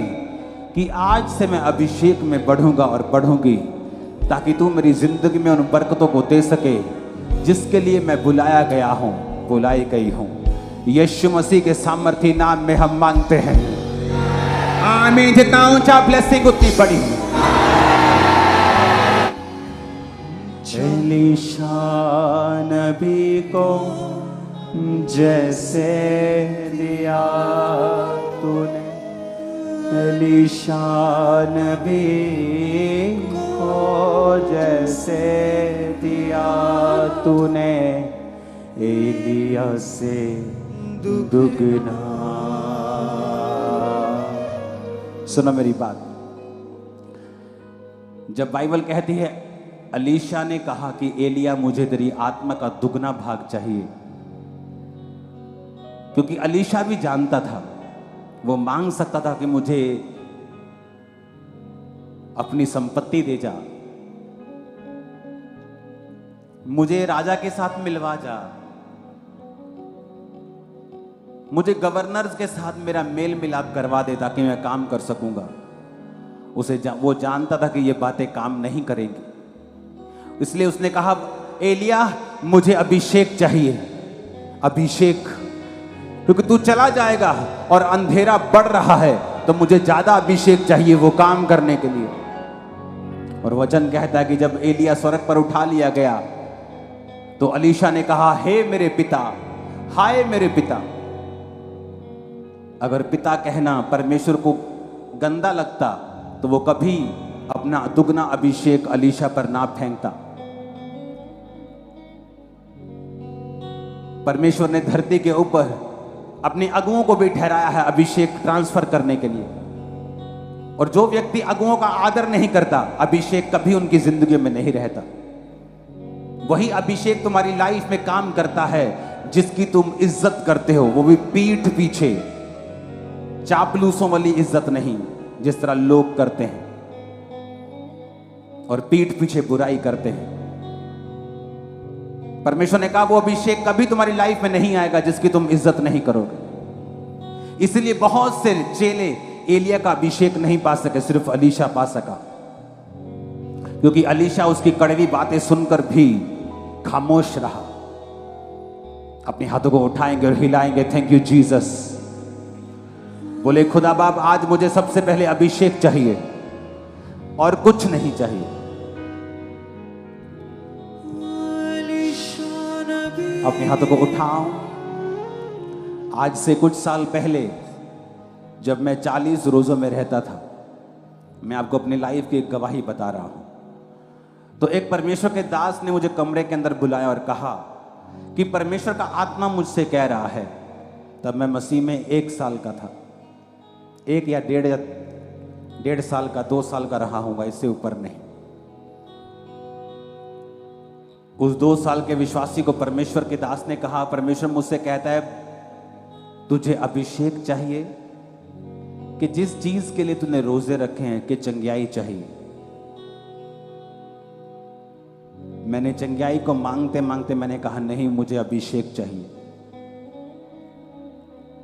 कि आज से मैं अभिषेक में बढ़ूंगा और बढ़ूंगी, ताकि तू मेरी जिंदगी में उन बरकतों को दे सके जिसके लिए मैं बुलाई गई हूं। यीशु मसीह के सामर्थी नाम में हम मांगते हैं, आमीन। जितना ऊंचा ब्लेसिंग उतनी बड़ी। एलीशा नबी को जैसे दिया तूने, एलीशा नबी को जैसे दिया तूने एलिया से दुगना। सुनो मेरी बात, जब बाइबल कहती है एलीशा ने कहा कि एलिया मुझे तेरी आत्मा का दुगना भाग चाहिए, क्योंकि एलीशा भी जानता था, वो मांग सकता था कि मुझे अपनी संपत्ति दे जा, मुझे राजा के साथ मिलवा जा, मुझे गवर्नर के साथ मेरा मेल मिलाप करवा दे ताकि मैं काम कर सकूंगा। वो जानता था कि ये बातें काम नहीं करेंगी, इसलिए उसने कहा एलिया मुझे अभिषेक चाहिए, अभिषेक, क्योंकि तू चला जाएगा और अंधेरा बढ़ रहा है तो मुझे ज्यादा अभिषेक चाहिए वो काम करने के लिए। और वचन कहता है कि जब एलिया स्वर्ग पर उठा लिया गया तो एलीशा ने कहा हे मेरे पिता, हाय मेरे पिता। अगर पिता कहना परमेश्वर को गंदा लगता तो वो कभी अपना दुगना अभिषेक एलीशा पर ना फेंकता। परमेश्वर ने धरती के ऊपर अपने अगुओं को भी ठहराया है अभिषेक ट्रांसफर करने के लिए, और जो व्यक्ति अगुओं का आदर नहीं करता अभिषेक कभी उनकी जिंदगी में नहीं रहता। वही अभिषेक तुम्हारी लाइफ में काम करता है जिसकी तुम इज्जत करते हो, वो भी पीठ पीछे, चापलूसों वाली इज्जत नहीं जिस तरह लोग करते हैं और पीठ पीछे बुराई करते हैं। परमेश्वर ने कहा वो अभिषेक कभी तुम्हारी लाइफ में नहीं आएगा जिसकी तुम इज्जत नहीं करोगे। इसलिए बहुत से चेले एलिया का अभिषेक नहीं पा सके, सिर्फ एलीशा पा सका, क्योंकि एलीशा उसकी कड़वी बातें सुनकर भी खामोश रहा। अपने हाथों को उठाएंगे और हिलाएंगे, थैंक यू जीसस। बोले खुदा बाप आज मुझे सबसे पहले अभिषेक चाहिए और कुछ नहीं चाहिए। अपने हाथों को उठाओ। आज से कुछ साल पहले जब मैं 40 रोजों में रहता था, मैं आपको अपनी लाइफ की एक गवाही बता रहा हूं, तो एक परमेश्वर के दास ने मुझे कमरे के अंदर बुलाया और कहा कि परमेश्वर का आत्मा मुझसे कह रहा है। तब मैं मसीह में 1 साल का था, 1 या 1.5 साल का, 2 साल का रहा हूंगा, इससे ऊपर नहीं। उस 2 साल के विश्वासी को परमेश्वर के दास ने कहा, परमेश्वर मुझसे कहता है तुझे अभिषेक चाहिए कि जिस चीज के लिए तूने रोजे रखे हैं कि चंगियाई चाहिए। मैंने चंगियाई को मांगते मांगते मैंने कहा नहीं, मुझे अभिषेक चाहिए।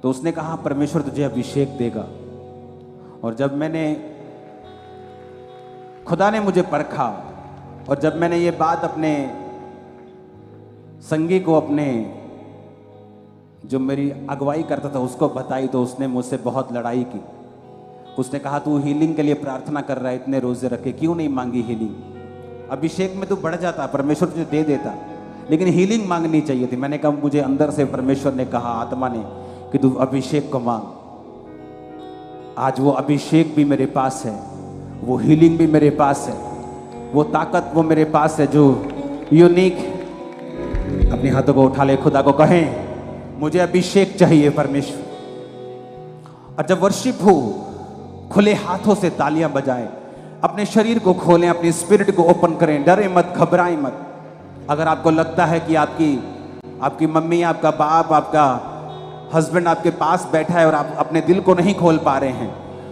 तो उसने कहा परमेश्वर तुझे अभिषेक देगा। और जब खुदा ने मुझे परखा और जब मैंने ये बात अपने संगी को, अपने जो मेरी अगुवाई करता था उसको बताई, तो उसने मुझसे बहुत लड़ाई की। उसने कहा तू हीलिंग के लिए प्रार्थना कर रहा है, इतने रोजे रखे, क्यों नहीं मांगी हीलिंग? अभिषेक में तू बढ़ जाता, परमेश्वर तुझे दे देता, लेकिन हीलिंग मांगनी चाहिए थी। मैंने कहा मुझे अंदर से परमेश्वर ने कहा, आत्मा ने, कि तू अभिषेक को मांग। आज वो अभिषेक भी मेरे पास है, वो हीलिंग भी मेरे पास है, वो ताकत वो मेरे पास है जो यूनिक। अपने हाथों को उठा ले, खुदा को कहें मुझे अभिषेक चाहिए परमेश्वर। और जब वर्शिप हो, खुले हाथों से तालियां बजाएं, अपने शरीर को खोलें, अपनी स्पिरिट को ओपन करें, डरे मत, घबराएं मत। अगर आपको लगता है कि आपकी मम्मी, आपका बाप, आपका हस्बैंड आपके पास बैठा है और आप अपने दिल को नहीं खोल पा रहे हैं,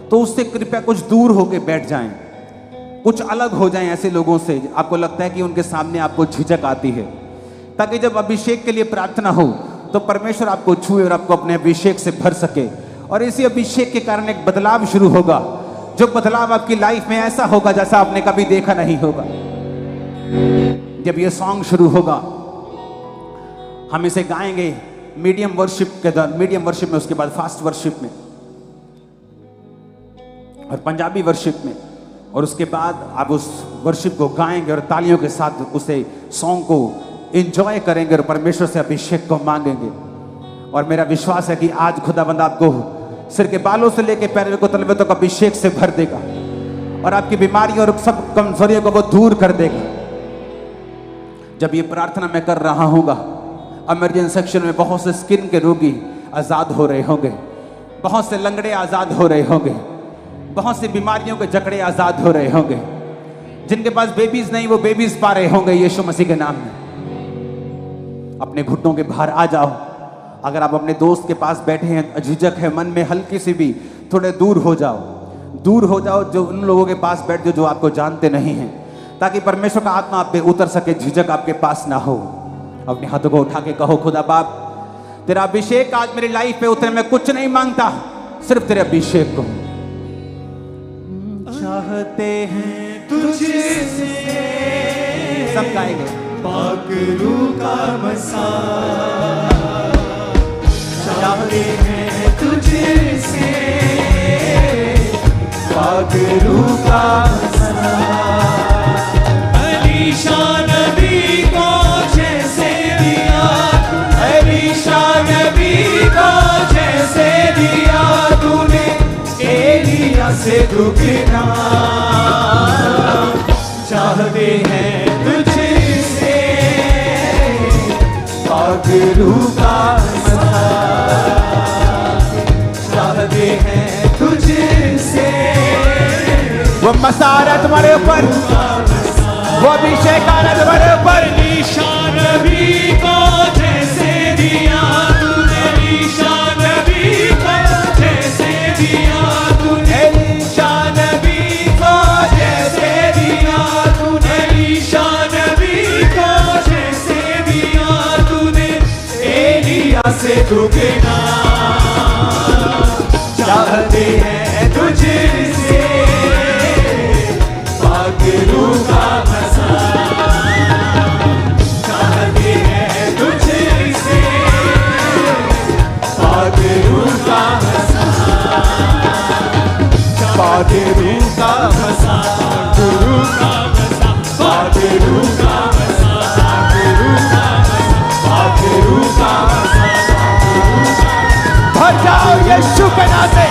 तो उससे कृपया कुछ दूर होकर बैठ जाएं, कुछ अलग हो जाएं ऐसे लोगों से। आपको लगता है कि उनके सामने आपको झिझक आती है, ताकि जब अभिषेक के लिए प्रार्थना हो तो परमेश्वर आपको छुए और आपको अपने अभिषेक से भर सके। और इसी अभिषेक के कारण एक बदलाव शुरू होगा, जो बदलाव आपकी लाइफ में ऐसा होगा जैसा आपने कभी देखा नहीं होगा। जब ये सॉन्ग शुरू होगा, हम इसे गाएंगे मीडियम वर्शिप के दौरान, मीडियम वर्शिप में, उसके बाद फास्ट वर्शिप में और पंजाबी वर्शिप में, और उसके बाद आप उस वर्शिप को गाएंगे और तालियों के साथ उसे सॉन्ग को एंजॉय करेंगे और परमेश्वर से अभिषेक को मांगेंगे। और मेरा विश्वास है कि आज खुदाबंद आपको सिर के बालों से लेके पैरों को तलवे तक अभिषेक से भर देगा और आपकी बीमारियों और सब कमजोरियों को वो दूर कर देगा। जब ये प्रार्थना मैं कर रहा हूँगा, इमरजेंसी सेक्शन में बहुत से स्किन के रोगी आजाद हो रहे होंगे, बहुत से लंगड़े आजाद हो रहे होंगे, बहुत सी बीमारियों के जकड़े आजाद हो रहे होंगे, जिनके पास बेबीज नहीं वो बेबीज पा रहे होंगे यीशु मसीह के नाम में। अपने घुटनों के बाहर आ जाओ। अगर आप अपने दोस्त के पास बैठे हैं, झिझक है मन में हल्की सी भी, थोड़े दूर हो जाओ, दूर हो जाओ। जो उन लोगों के पास बैठ जो आपको जानते नहीं हैं, ताकि परमेश्वर का आत्मा आप पे उतर सके, झिझक आपके पास ना हो। अपने हाथों को उठा के कहो, खुदा बाप तेरा अभिषेक आज मेरी लाइफ पे उतरे। मैं कुछ नहीं मांगता, सिर्फ तेरे अभिषेक को चाहते हैं तुझसे, सब गाएंगे। पाक रूह का मसा चाहते हैं तुझसे, पाक रूह का मसा। अलीशा नबी को जैसे दिया, अलीशा नबी को जैसे दिया तूने, एलिया से दुगना चाहते हैं तुझसे, पाक रूह का मसा चाहते हैं तुझसे। वो मसा आ रहा है तुम्हारे ऊपर, वो अभिषेक आ रहा है तुम्हारे ऊपर। अलीशा नबी को जैसे दिया तूने, अलीशा नबी को जैसे दिया तूने, अलीशा नबी को जैसे दिया तूने, अलीशा नबी को जैसे दिया तूने, एलिया से दुगना चाहते हैं तुझसे, पाक रूह का मसा चाहते हैं तुझसे, पाक रूह का मसा, पाक रूह का मसा, रूह का मसा, पाक रूह का मसा, पाक रूह का मसा, भर जाओ यीशु के नाम से।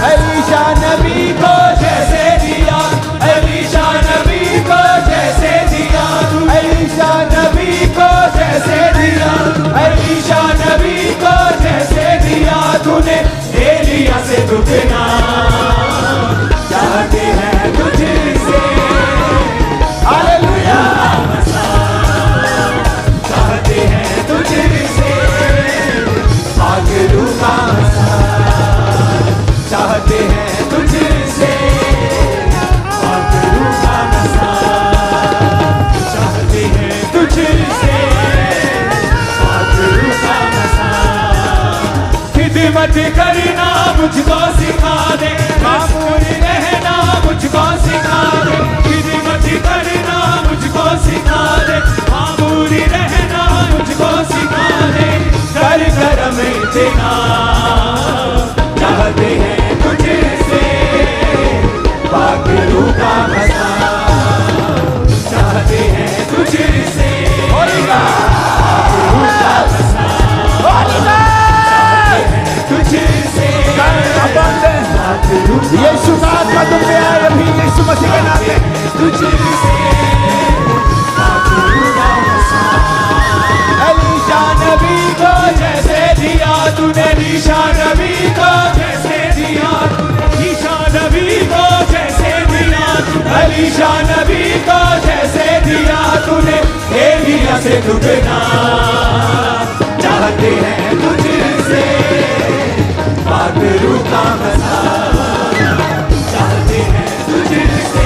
अलीशा नबी को जैसे दिया, अलीशा नबी को जैसे दिया, अलीशा नबी को जैसे दिया, अलीशा नबी को जैसे दिया तूने, एलिया से दुगना चाहते हैं तुझसे, हालेलुया चाहते हैं तुझसे, पाक रूह का मसा चाहते हैं तुझसे, पाक रूह का मसा चाहते हैं तुझसे, पाक रूह का मसा। खिदमत करना मुझको सिखा दे, खामोश रहना मुझको सिखा दे, खिदमत करना मुझको सिखा दे, खामोश रहना मुझको सिखा दे, कर करम इतना चाहते हैं तुझसे, पाक रूह का मसा चाहते हैं तुझसे, पाक रूह का मसा चाहते हैं तुझसे, पाक रूह का यीशु का आत्मा तुम पे आए अभी यीशु मसीह के नाम से। तुझसे, पाक रूह का मसा। अलीशा नबी को जैसे दिया तूने, अलीशा नबी को जैसे दिया, अलीशा नबी को जैसे दिया, अलीशा नबी को जैसे दिया तूने, एलिया से दुगना चाहते हैं तुझसे, पाक रूह का मसा चाहते हैं तुझसे,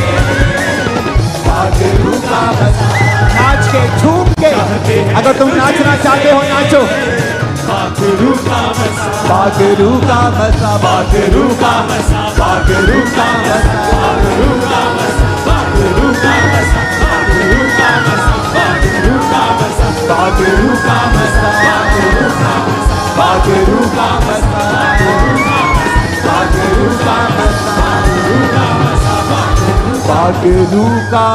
पाक रूह का मसा। नाच के झूम के, अगर तुम नाचना चाहते हो नाचो। पाक रूह का मसा, पाक रूह का मसा, पाक रूह का मसा, पाक रूह का मसा, पाक रूह का मसा, पाक रूह का मसा, पाक रूह का मसा, पाक पागरू का मसाज, पागरू का मसाज, पागरू का मसाज, पागरू का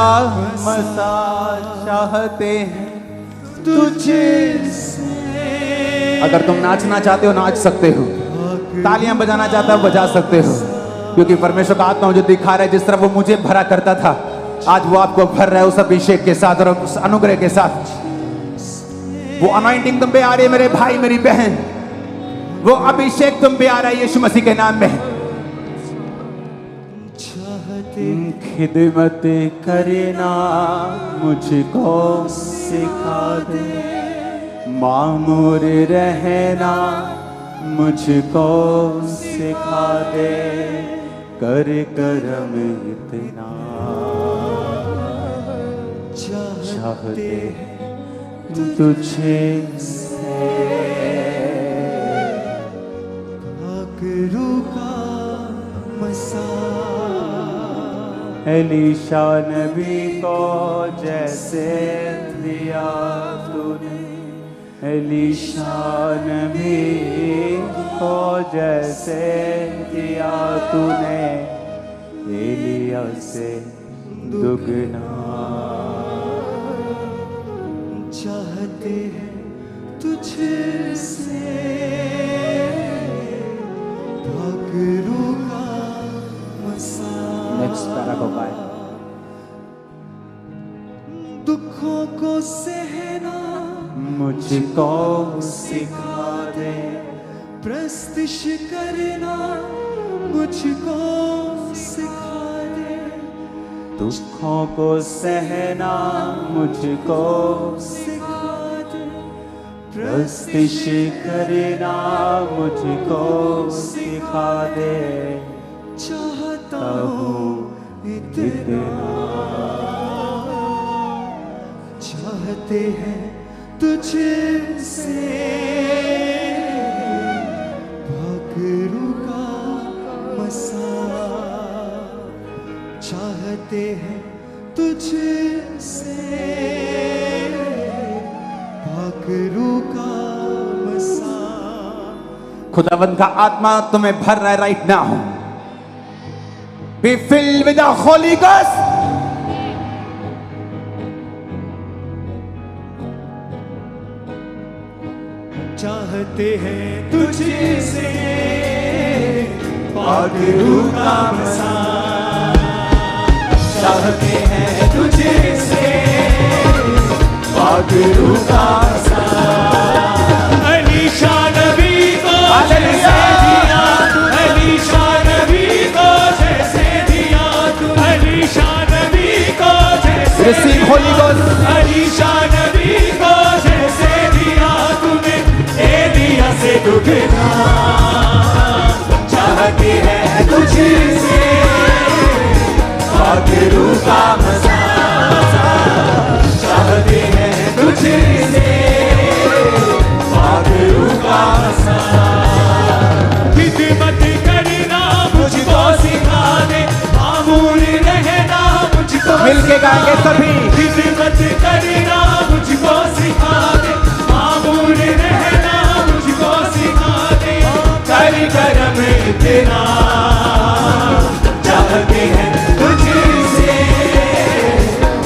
मसाज चाहते हैं तुझे। अगर तुम नाचना चाहते हो नाच सकते हो, तालियां बजाना चाहते हो बजा सकते हो, क्योंकि परमेश्वर का आत्मा मुझे दिखा रहा है जिस तरह वो मुझे भरा करता था, आज वो आपको भर रहा है उस अभिषेक के साथ और उस अनुग्रह के साथ। वो अनॉइंटिंग तुम पे आ रही है मेरे भाई मेरी बहन, वो अभिषेक तुम पे आ रहा है यीशु मसीह के नाम में। खिदमत करना मुझको सिखा दे, मामूर रहना मुझको सिखा दे, कर करम इतना चाहते हैं तुझे से। पागरू का मसाज, एलीशा नबी को जैसे दिया तूने, एलीशा नबी को जैसे दिया तूने, एलिया से दुगना चाहते हैं तुझसे। पागरू का मसाज। नेक्स्ट पैरा को गाए। दुखों को सहना मुझको सिखा दे, प्रस्तिश करना मुझको सिखा दे, दुखों को सहना मुझको सिखा दे, प्रस्तिश करना मुझको सिखा दे, चाहता हूँ इतना चाहते हैं तुझसे। पागरू का मसाज चाहते हैं तुझसे। पागरू का मसाज। खुदावंद का आत्मा तुम्हें भर रहा है right now. Be filled with the Holi ghost. चाहते हैं तुझसे। पागरू का मसाज चाहते हैं तुझसे। पागरू का मसाज। एलीशा नबी को जैसे दिया तू, एलीशा नबी को जैसे दिया तू, एलीशा नबी को जैसे रिसीव होली गोस्ट। एलीशा नबी को जैसे दिया तूने, एलिया से दुगना चाहते हैं तुझसे। पागरू का मसाज चाहते हैं तुझसे। पागरू का मसाज। खिदमत करना मुझको सिखा दे, मामूर रहना मुझको मिलके गाएंगे सभी। खिदमत करना मुझको सिखा दे, मामूर रहना मुझको सिखा दे, कर करम इतना चाहते हैं तुझसे।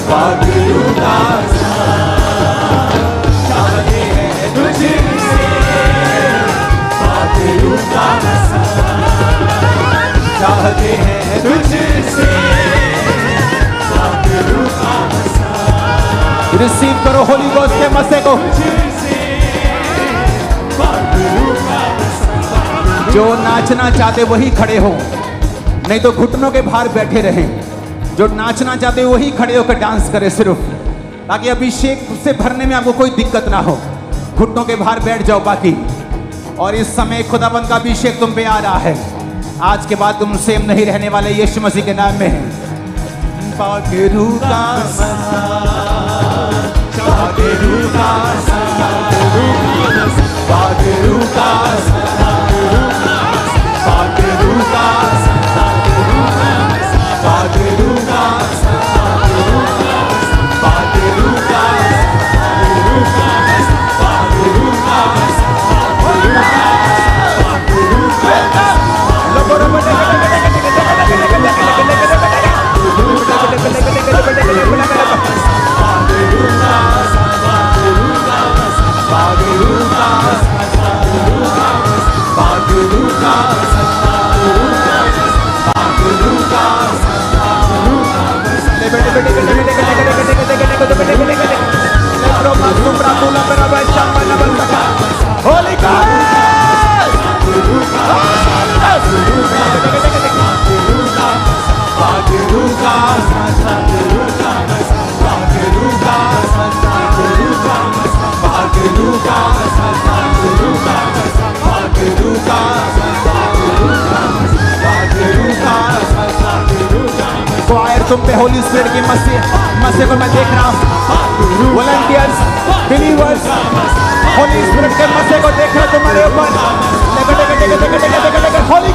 पागरू का मसाज चाहते हैं तुझसे। पागरू का मसाज चाहते हैं तुझसे। पागरू का मसाज। रिसीव करो होली गोस्ट के मसे को। जो नाचना चाहते वही खड़े हो, नहीं तो घुटनों के भार बैठे रहें। जो नाचना चाहते वही खड़े होकर डांस करें सिर्फ, ताकि अभिषेक से भरने में आपको कोई दिक्कत ना हो। घुटनों के भार बैठ जाओ बाकी। और इस समय खुदावंद का अभिषेक तुम पे आ रहा है। आज के बाद तुम सेम नहीं रहने वाले यीशु मसीह के नाम में। पागरू का मसाज, पागरू का मसाज, पागरू का पागरू का पागरू का पागरू का Holy क्वायर तुम पे होली स्पिरिट की मस्से को मैं देख रहा हूँ। वॉलंटियर्स, बिलीवर्स, होली स्पिरिट के मस्से को देख रहा हूँ तुम्हारे ऊपर। होली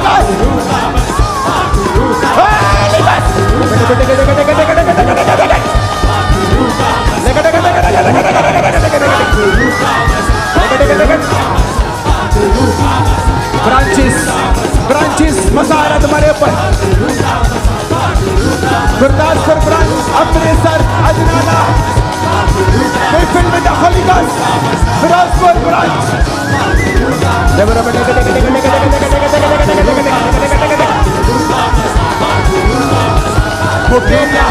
ब्रांचेस मजा आ रहा तुम्हारे ऊपर। Gurdaspur branch, Amritsar, Ajnala, they filled with the Holy Ghost. Gurudaspur branch. Mukelia,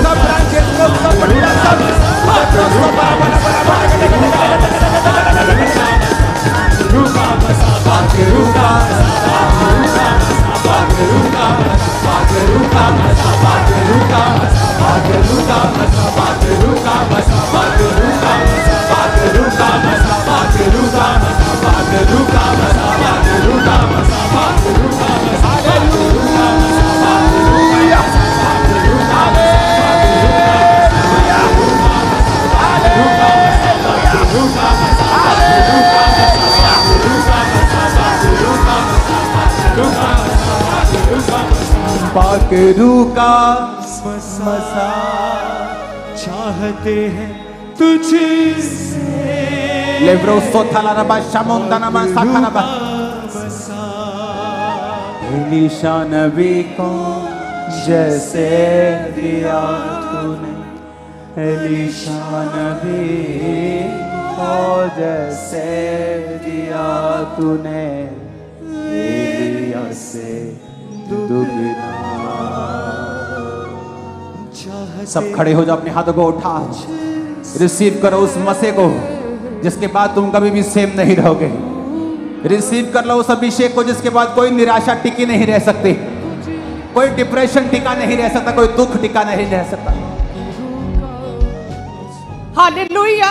सब branches को सब बढ़िया पाकरू का मसा चाहते हैं तुझसे। लेब्रोसो थालारबा शामुंदनमा साखानबा एलीशा नबी को जैसे दिया तूने, एलीशा नबी को जैसे दिया तूने, एलिया से दुगना। सब खड़े हो जाओ, अपने हाथों को उठा, रिसीव करो उस मसे को जिसके बाद तुम कभी भी सेम नहीं रहोगे। रिसीव कर लो उस अभिषेक को जिसके बाद कोई निराशा टिकी नहीं रह सकती, कोई डिप्रेशन टिका नहीं रह सकता, कोई दुख टिका नहीं रह सकता। हालेलुया।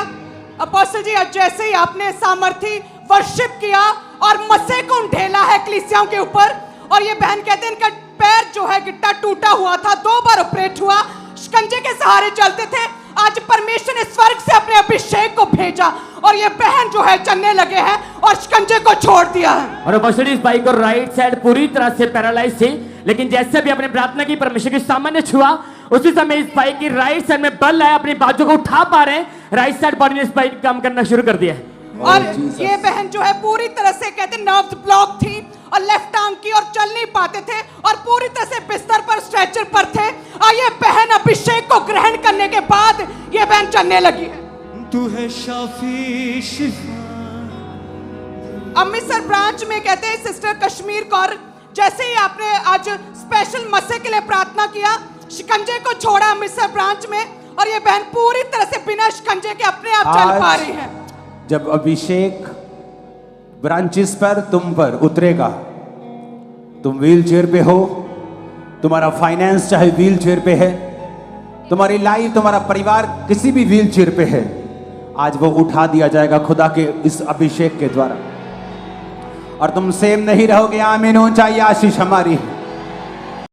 अपोस्टल जी, आज जैसे ही आपने सामर्थी वर्शिप किया और मसे को ढेला है कलीसियाओं के ऊपर, और ये बहन कहते हैं इनका पैर जो है गिट्टा टूटा हुआ था, 2 बार ऑपरेट हुआ, शिकंजे के सहारे चलते थे। आज परमेश्वर ने स्वर्ग से अपने अभिषेक को भेजा और ये बहन जो है चलने लगे हैं और शिकंजे को छोड़ दिया है। और अपोस्टल इस भाई को राइट साइड पूरी तरह से पैरालाइज थी, लेकिन जैसे भी अपने प्रार्थना की परमेश्वर के सामने छुआ, उसी समय इस भाई की राइट साइड में बल आया, अपनी बाजू को उठा पा रहे हैं, राइट साइड बॉडी ने इस भाई काम करना शुरू कर दिया। और ये बहन जो है पूरी तरह से कहते नर्व्स ब्लॉक थी और लेफ्ट आर्म की और चल नहीं पाते थे और पूरी तरह से बिस्तर पर स्ट्रेचर पर थे। और ये बहन अभिषेक को ग्रहण करने के बाद ये बहन चलने लगी है। तू है शाफी शिफा। अमृतसर ब्रांच में कहते हैं सिस्टर कश्मीर कौर, जैसे ही आपने आज स्पेशल मसे के लिए प्रार्थना किया, शिकंजे को छोड़ा अमृतसर ब्रांच में, और ये बहन पूरी तरह से बिना शिकंजे के अपने आप चल पा रही है। जब अभिषेक ब्रांचेस पर तुम पर उतरेगा, तुम व्हील चेयर पे हो, तुम्हारा फाइनेंस चाहे व्हील चेयर पे है, तुम्हारी लाइफ, तुम्हारा परिवार किसी भी व्हील चेयर पे है, आज वो उठा दिया जाएगा खुदा के इस अभिषेक के द्वारा, और तुम सेम नहीं रहोगे। आमीन। ऊंचाई आशीष हमारी।